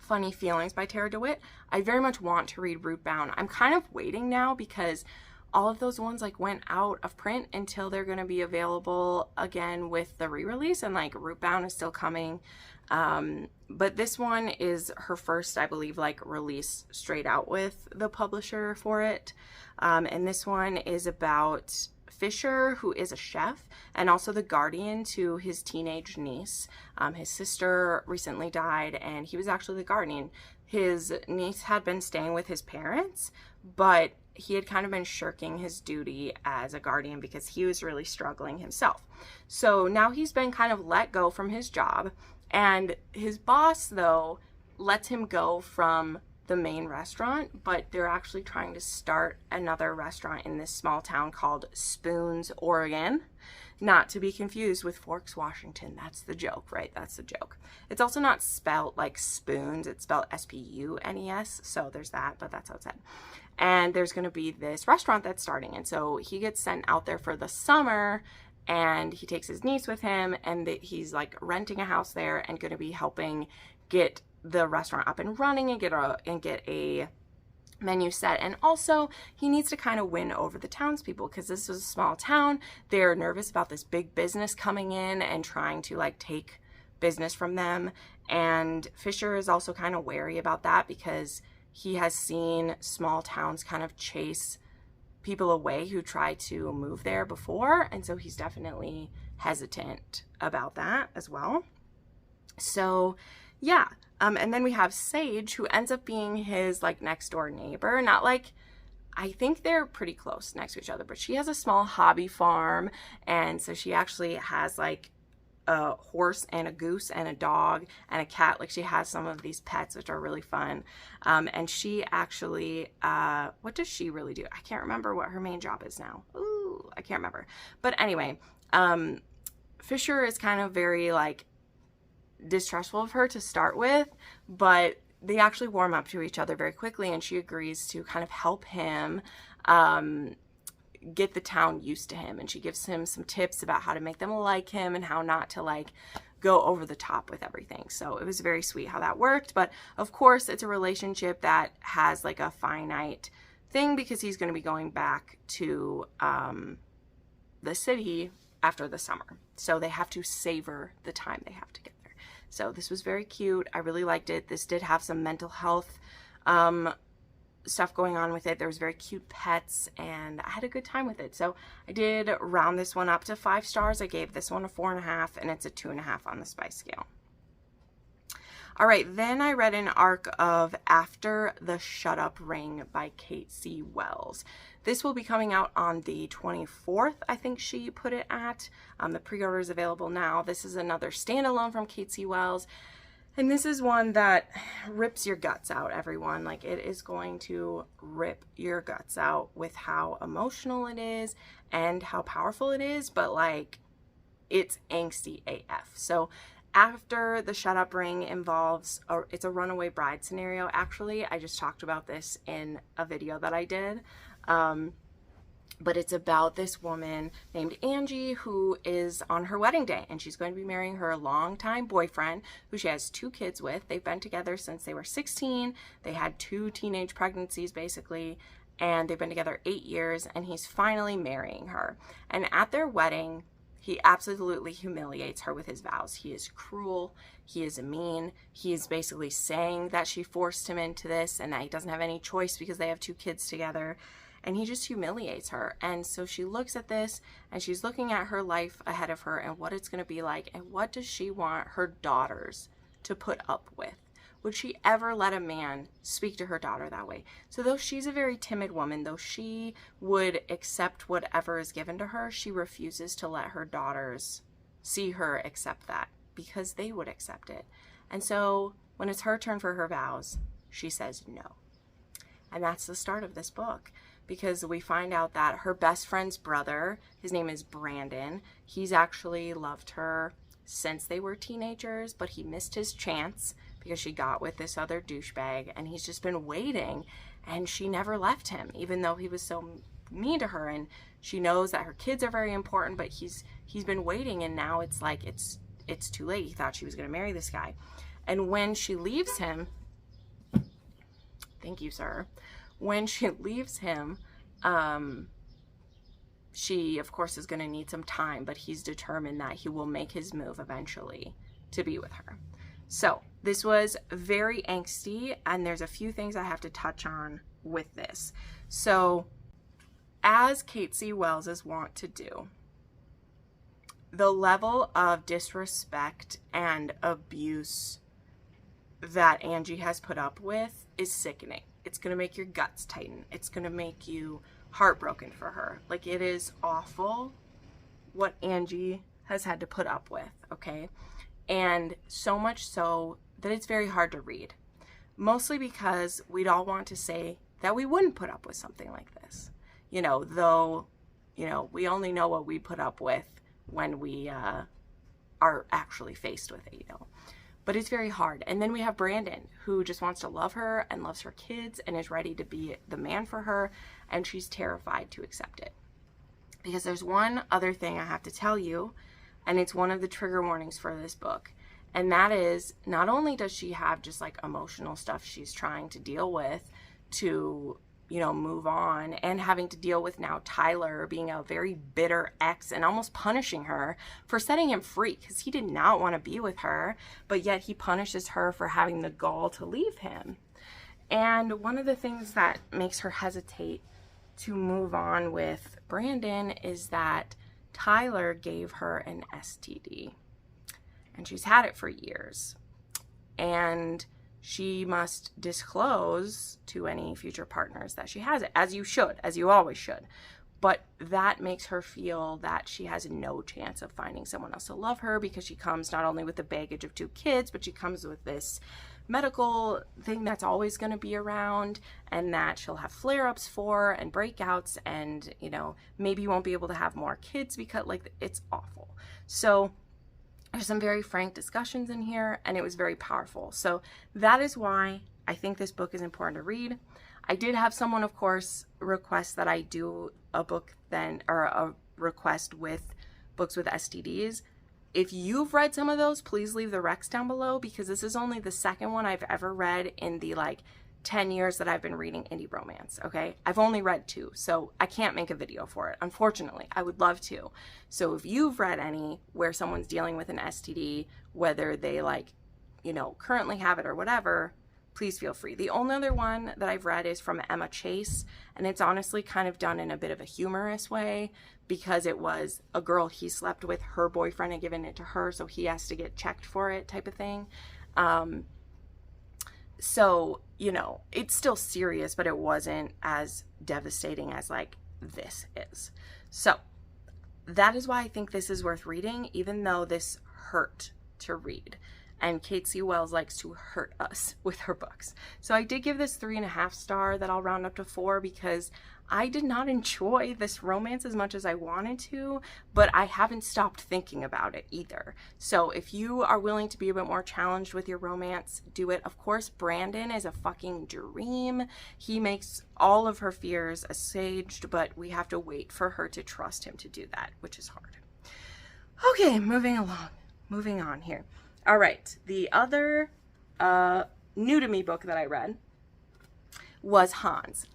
Funny Feelings by Tara DeWitt. I very much want to read Rootbound. I'm kind of waiting now because all of those ones like went out of print until they're going to be available again with the re-release, and like Rootbound is still coming. But this one is her first, I believe, like release straight out with the publisher for it. And this one is about Fisher, who is a chef and also the guardian to his teenage niece. His sister recently died and he was actually the guardian. His niece had been staying with his parents, but he had kind of been shirking his duty as a guardian because he was really struggling himself. So now he's been kind of let go from his job, and his boss, though, lets him go from the main restaurant, but they're actually trying to start another restaurant in this small town called Spoons, Oregon. Not to be confused with Forks, Washington. That's the joke, right? That's the joke. It's also not spelled like spoons. It's spelled S-P-U-N-E-S. So there's that, but that's how it's said. And there's going to be this restaurant that's starting. And so he gets sent out there for the summer, and he takes his niece with him, and he's like renting a house there and going to be helping get the restaurant up and running and get a menu set. And also he needs to kind of win over the townspeople because this is a small town. They're nervous about this big business coming in and trying to like take business from them. And Fisher is also kind of wary about that because he has seen small towns kind of chase people away who try to move there before. And so he's definitely hesitant about that as well. So yeah. And then we have Sage, who ends up being his like next door neighbor. Not like, I think they're pretty close next to each other, but she has a small hobby farm. And so she actually has like a horse and a goose and a dog and a cat. Like, she has some of these pets, which are really fun. And she actually, what does she really do? I can't remember what her main job is now. Ooh, I can't remember. But anyway, Fisher is kind of very, like, distrustful of her to start with, but they actually warm up to each other very quickly, and she agrees to kind of help him get the town used to him, and she gives him some tips about how to make them like him and how not to, like, go over the top with everything. So it was very sweet how that worked. But of course, it's a relationship that has, like, a finite thing, because he's going to be going back to the city after the summer, so they have to savor the time they have together. So this was very cute. I really liked it. This did have some mental health stuff going on with it. There was very cute pets, and I had a good time with it. So I did round this one up to 5 stars. I gave this one a 4.5, and it's a 2.5 on the spice scale. All right, then I read an arc of After the Shut Up Ring by Kate C. Wells. This will be coming out on the 24th, I think she put it at. The pre-order is available now. This is another standalone from Kate C. Wells. And this is one that rips your guts out, everyone. Like, it is going to rip your guts out with how emotional it is and how powerful it is. But, like, it's angsty AF. So After the Shut Up Ring involves, it's a runaway bride scenario. Actually, I just talked about this in a video that I did. But it's about this woman named Angie who is on her wedding day, and she's going to be marrying her longtime boyfriend who she has 2 kids with. They've been together since they were 16. They had 2 teenage pregnancies basically, and they've been together 8 years, and he's finally marrying her. And at their wedding, he absolutely humiliates her with his vows. He is cruel. He is mean. He is basically saying that she forced him into this and that he doesn't have any choice because they have 2 kids together. And he just humiliates her. And so she looks at this, and she's looking at her life ahead of her and what it's going to be like, and what does she want her daughters to put up with? Would she ever let a man speak to her daughter that way? So though she's a very timid woman, though she would accept whatever is given to her, she refuses to let her daughters see her accept that, because they would accept it. And so when it's her turn for her vows, she says no. And that's the start of this book, because we find out that her best friend's brother, his name is Brandon, he's actually loved her since they were teenagers, but he missed his chance because she got with this other douchebag, and he's just been waiting, and she never left him, even though he was so mean to her. And she knows that her kids are very important, but he's been waiting, and now it's like it's too late. He thought she was going to marry this guy. And when she leaves him, thank you, sir. When she leaves him, she, of course, is going to need some time, but he's determined that he will make his move eventually to be with her. So this was very angsty, and there's a few things I have to touch on with this. So as Kate C. Wells is wont to do, the level of disrespect and abuse that Angie has put up with is sickening. It's going to make your guts tighten. It's going to make you heartbroken for her. Like, it is awful what Angie has had to put up with, okay? And so much so that it's very hard to read. Mostly because we'd all want to say that we wouldn't put up with something like this. You know, though, you know, we only know what we put up with when we are actually faced with it, you know. But it's very hard. And then we have Brandon, who just wants to love her and loves her kids and is ready to be the man for her, and she's terrified to accept it. Because there's one other thing I have to tell you, and it's one of the trigger warnings for this book. And that is, not only does she have just like emotional stuff she's trying to deal with to, you know, move on, and having to deal with now Tyler being a very bitter ex and almost punishing her for setting him free because he did not want to be with her, but yet he punishes her for having the gall to leave him. And one of the things that makes her hesitate to move on with Brandon is that Tyler gave her an STD, and she's had it for years, and she must disclose to any future partners that she has it, as you should, as you always should. but that makes her feel that she has no chance of finding someone else to love her, because she comes not only with the baggage of 2 kids, but she comes with this medical thing that's always going to be around, and that she'll have flare-ups for and breakouts, and maybe you won't be able to have more kids because it's awful. So there's some very frank discussions in here, and it was very powerful. So that is why I think this book is important to read. I did have someone, of course, request that I do a book or a request with books with STDs. If you've read some of those, please leave the recs down below, because this is only the second one I've ever read in the 10 years that I've been reading indie romance, okay? I've only read 2, so I can't make a video for it, unfortunately. I would love to. So if you've read any where someone's dealing with an STD, whether they currently have it or whatever, please feel free. The only other one that I've read is from Emma Chase, and it's honestly kind of done in a bit of a humorous way, because it was a girl he slept with, her boyfriend had given it to her, so he has to get checked for it type of thing. So, it's still serious, but it wasn't as devastating as this is. So that is why I think this is worth reading, even though this hurt to read. And Kate C. Wells likes to hurt us with her books. So I did give this 3.5 star that I'll round up to 4, because I did not enjoy this romance as much as I wanted to, but I haven't stopped thinking about it either. So if you are willing to be a bit more challenged with your romance, do it. Of course, Brandon is a fucking dream. He makes all of her fears assuaged, but we have to wait for her to trust him to do that, which is hard. Okay, moving on here. All right, the other new to me book that I read was Hans.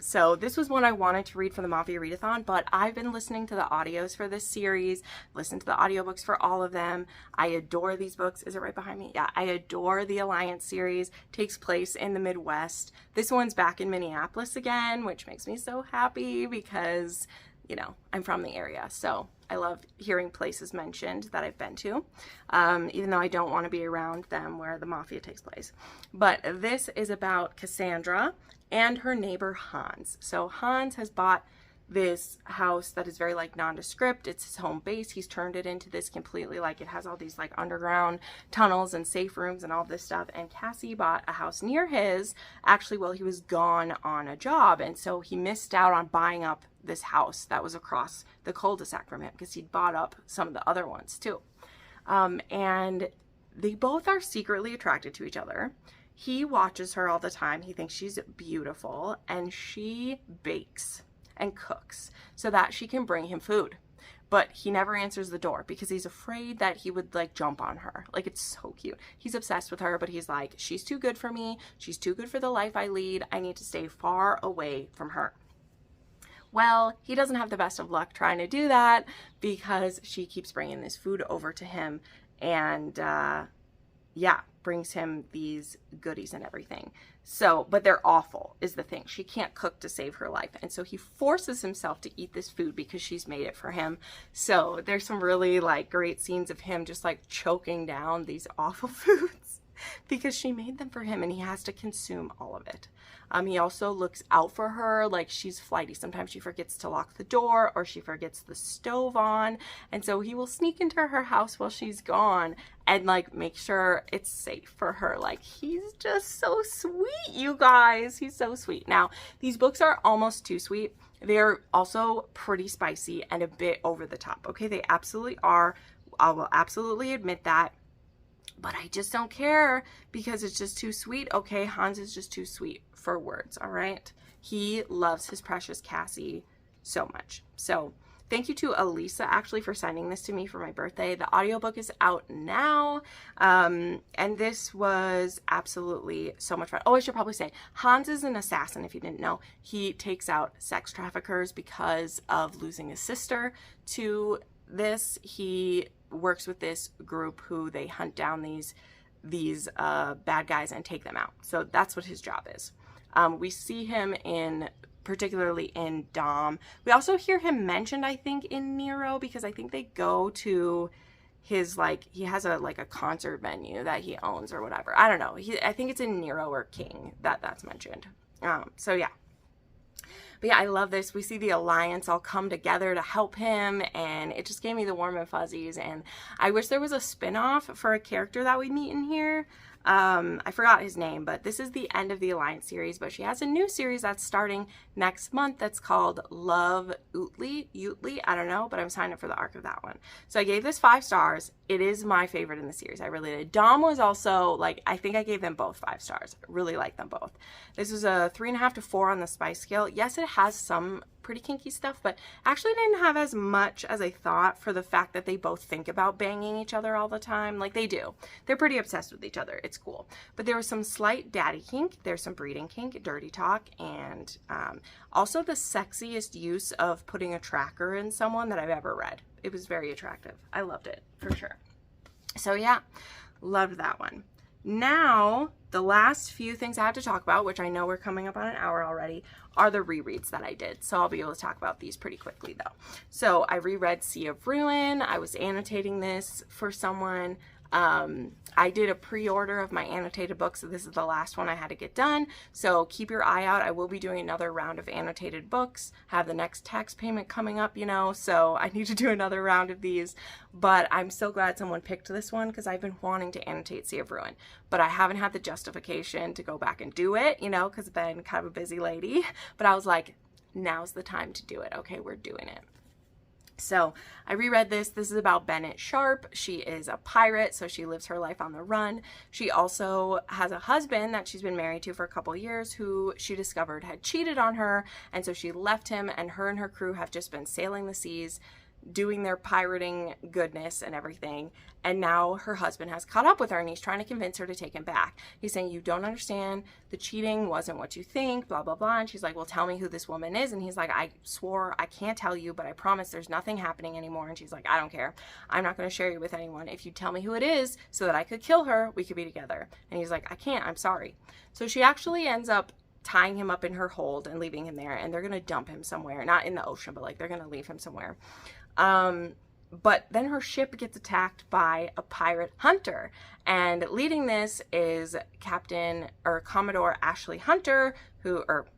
So this was one I wanted to read for the Mafia Readathon, but I've been listening to the audios for this series, listened to the audiobooks for all of them. I adore these books. Is it right behind me? Yeah, I adore the Alliance series. Takes place in the Midwest. This one's back in Minneapolis again, which makes me so happy, because I'm from the area, so I love hearing places mentioned that I've been to, even though I don't want to be around them where the mafia takes place. But this is about Cassandra and her neighbor Hans. So Hans has bought this house that is very nondescript. It's his home base. He's turned it into this completely it has all these underground tunnels and safe rooms and all this stuff. And Cassie bought a house near his actually while he was gone on a job, and so he missed out on buying up this house that was across the cul-de-sac from him, because he'd bought up some of the other ones too. And they both are secretly attracted to each other. He watches her all the time. He thinks she's beautiful, and she bakes and cooks so that she can bring him food. But he never answers the door because he's afraid that he would jump on her. It's so cute. He's obsessed with her, but he's she's too good for me. She's too good for the life I lead. I need to stay far away from her. Well, he doesn't have the best of luck trying to do that, because she keeps bringing this food over to him, and brings him these goodies and everything. So, but they're awful is the thing. She can't cook to save her life. And so he forces himself to eat this food because she's made it for him. So there's some really great scenes of him just choking down these awful foods because she made them for him, and he has to consume all of it. He also looks out for her she's flighty. Sometimes she forgets to lock the door, or she forgets the stove on. And so he will sneak into her house while she's gone and make sure it's safe for her. He's just so sweet, you guys. He's so sweet. Now, these books are almost too sweet. They're also pretty spicy and a bit over the top. Okay, they absolutely are. I will absolutely admit that. But I just don't care, because it's just too sweet. Okay, Hans is just too sweet for words, all right? He loves his precious Cassie so much. So thank you to Elisa, actually, for sending this to me for my birthday. The audiobook is out now, and this was absolutely so much fun. Oh, I should probably say, Hans is an assassin, if you didn't know. He takes out sex traffickers because of losing his sister to this. He works with this group who they hunt down these bad guys and take them out. So that's what his job is. We see him particularly in Dom. We also hear him mentioned, I think, in Nero, because I think they go to his he has a concert venue that he owns or whatever. I don't know. I think it's in Nero or King that's mentioned. So yeah. But But yeah, I love this. We see the Alliance all come together to help him, and it just gave me the warm and fuzzies. And I wish there was a spin-off for a character that we meet in here. I forgot his name, but this is the end of the Alliance series, but she has a new series that's starting next month that's called Love Utley. I don't know, but I'm signed up for the arc of that one. So I gave this 5 stars. It is my favorite in the series. I really did. Dom was also, like, I think I gave them both 5 stars. I really like them both. This is a 3.5 to 4 on the spice scale. Yes, it has some pretty kinky stuff, but actually didn't have as much as I thought for the fact that they both think about banging each other all the time. Like, they do. They're pretty obsessed with each other. It's cool. But there was some slight daddy kink. There's some breeding kink, dirty talk, and also the sexiest use of putting a tracker in someone that I've ever read. It was very attractive. I loved it, for sure. So yeah, loved that one. Now, the last few things I have to talk about, which I know we're coming up on an hour already, are the rereads that I did. So I'll be able to talk about these pretty quickly though. So I reread Sea of Ruin. I was annotating this for someone. I did a pre-order of my annotated book, so this is the last one I had to get done. So keep your eye out. I will be doing another round of annotated books. Have the next tax payment coming up, you know, so I need to do another round of these. But I'm so glad someone picked this one because I've been wanting to annotate Sea of Ruin, but I haven't had the justification to go back and do it, you know, because I've been kind of a busy lady. But I was like, now's the time to do it. Okay, we're doing it. So I reread this. This is about Bennett Sharp. She is a pirate, so she lives her life on the run. She also has a husband that she's been married to for a couple years who she discovered had cheated on her, and so she left him, and her crew have just been sailing the seas, doing their pirating goodness and everything. And now her husband has caught up with her and he's trying to convince her to take him back. He's saying, you don't understand, the cheating wasn't what you think, blah, blah, blah. And she's like, well, tell me who this woman is. And he's like, I swore I can't tell you, but I promise there's nothing happening anymore. And she's like, I don't care. I'm not going to share you with anyone. If you tell me who it is so that I could kill her, we could be together. And he's like, I can't, I'm sorry. So she actually ends up tying him up in her hold and leaving him there. And they're going to dump him somewhere, not in the ocean, but like they're going to leave him somewhere. But then her ship gets attacked by a pirate hunter, and leading this is Captain or Commodore Ashley Hunter,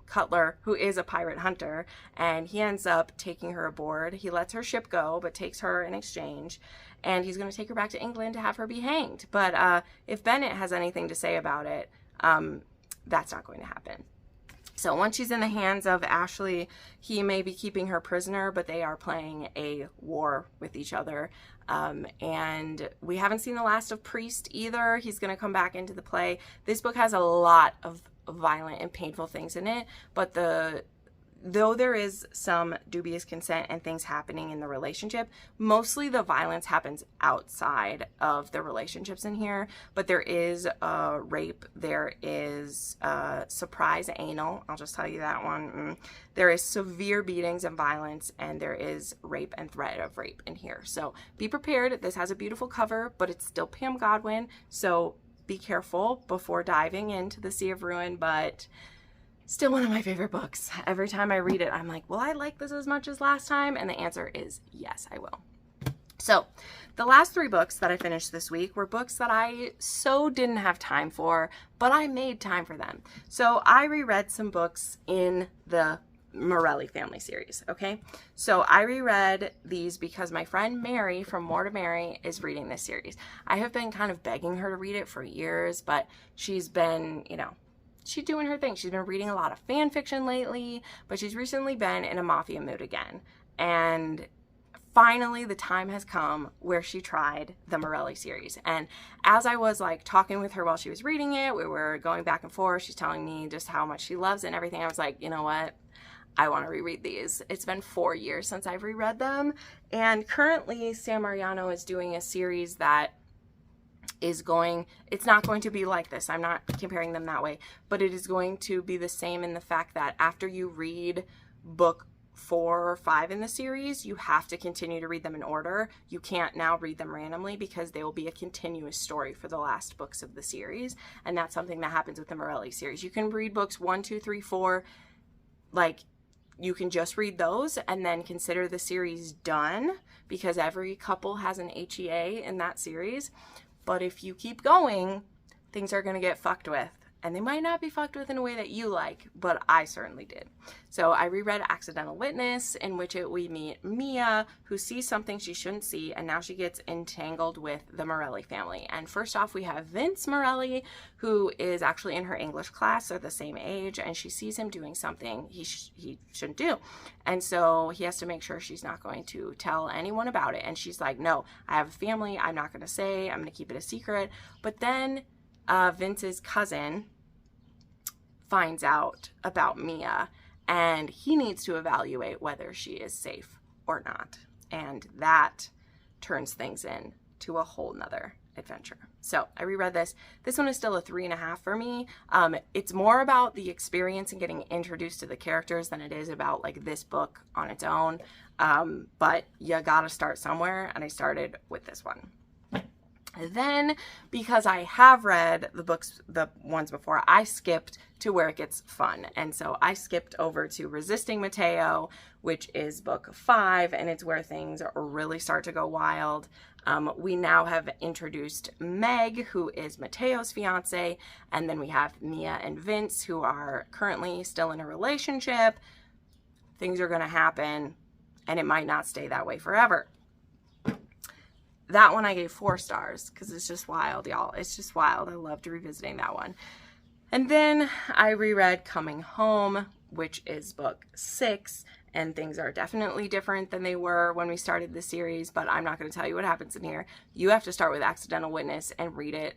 Cutler, who is a pirate hunter, and he ends up taking her aboard. He lets her ship go, but takes her in exchange, and he's going to take her back to England to have her be hanged. But if Bennett has anything to say about it, that's not going to happen. So once she's in the hands of Ashley, he may be keeping her prisoner, but they are playing a war with each other. And we haven't seen the last of Priest either. He's going to come back into the play. This book has a lot of violent and painful things in it, but though there is some dubious consent and things happening in the relationship, mostly the violence happens outside of the relationships in here. But there is rape, there is surprise anal, I'll just tell you that one. There is severe beatings and violence, and there is rape and threat of rape in here. So be prepared. This has a beautiful cover, but it's still Pam Godwin, so be careful before diving into the Sea of Ruin. But still one of my favorite books. Every time I read it, I'm like, will I like this as much as last time? And the answer is yes, I will. So the last 3 books that I finished this week were books that I so didn't have time for, but I made time for them. So I reread some books in the Morelli family series, okay? So I reread these because my friend Mary from More to Mary is reading this series. I have been kind of begging her to read it for years, but she's been, you know, she's doing her thing. She's been reading a lot of fan fiction lately, but she's recently been in a mafia mood again. And finally, the time has come where she tried the Morelli series. And as I was like talking with her while she was reading it, we were going back and forth. She's telling me just how much she loves it and everything. I was like, you know what? I want to reread these. It's been 4 years since I've reread them. And currently, Sam Mariano is doing a series that is it's not going to be like this. I'm not comparing them that way, but it is going to be the same in the fact that after you read book 4 or 5 in the series, you have to continue to read them in order. You can't now read them randomly because they will be a continuous story for the last books of the series. And that's something that happens with the Morelli series. You can read books 1, 2, 3, 4, like you can just read those and then consider the series done because every couple has an HEA in that series. But if you keep going, things are going to get fucked with. and they might not be fucked with in a way that you like, but I certainly did. So I reread Accidental Witness, in which we meet Mia, who sees something she shouldn't see, and now she gets entangled with the Morelli family. And first off, we have Vince Morelli, who is actually in her English class. They're the same age, and she sees him doing something he shouldn't do. And so he has to make sure she's not going to tell anyone about it. And she's like, no, I have a family. I'm not going to say. I'm going to keep it a secret. But then Vince's cousin finds out about Mia, and he needs to evaluate whether she is safe or not. And that turns things into a whole nother adventure. So I reread this. This one is still a 3.5 for me. It's more about the experience and getting introduced to the characters than it is about like this book on its own. But you gotta start somewhere, and I started with this one. Then, because I have read the ones before, I skipped to where it gets fun. And so I skipped over to Resisting Mateo, which is book 5, and it's where things really start to go wild. We now have introduced Meg, who is Mateo's fiance, and then we have Mia and Vince, who are currently still in a relationship. Things are going to happen, and it might not stay that way forever. That one I gave 4 stars because it's just wild, y'all. It's just wild. I loved revisiting that one. And then I reread Coming Home, which is book 6, and things are definitely different than they were when we started the series, but I'm not going to tell you what happens in here. You have to start with Accidental Witness and read it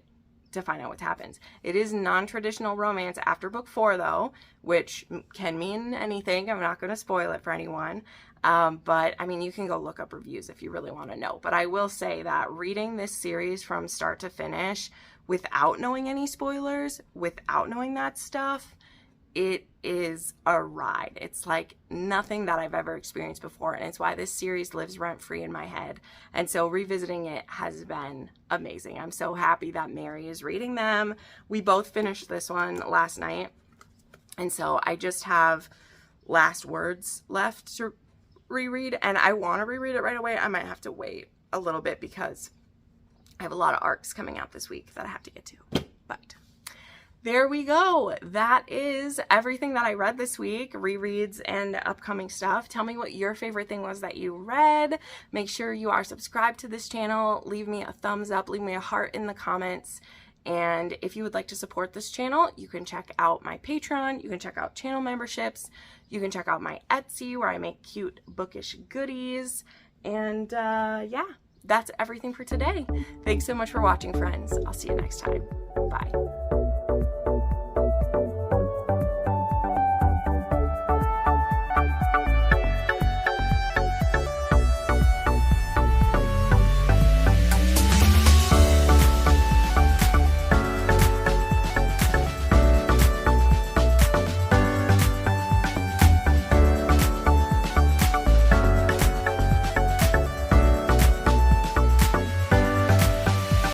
to find out what happens. It is non-traditional romance after book 4, though, which can mean anything. I'm not going to spoil it for anyone. But I mean, you can go look up reviews if you really want to know. But I will say that reading this series from start to finish without knowing any spoilers, without knowing that stuff, it is a ride. It's like nothing that I've ever experienced before. And it's why this series lives rent-free in my head. And so revisiting it has been amazing. I'm so happy that Mary is reading them. We both finished this one last night. And so I just have last words left to reread, and I want to reread it right away. I might have to wait a little bit because I have a lot of arcs coming out this week that I have to get to. But there we go. That is everything that I read this week, rereads and upcoming stuff. Tell me what your favorite thing was that you read. Make sure you are subscribed to this channel. Leave me a thumbs up. Leave me a heart in the comments. And if you would like to support this channel, you can check out my Patreon. You can check out channel memberships. You can check out my Etsy, where I make cute bookish goodies. And yeah, that's everything for today. Thanks so much for watching, friends. I'll see you next time. Bye.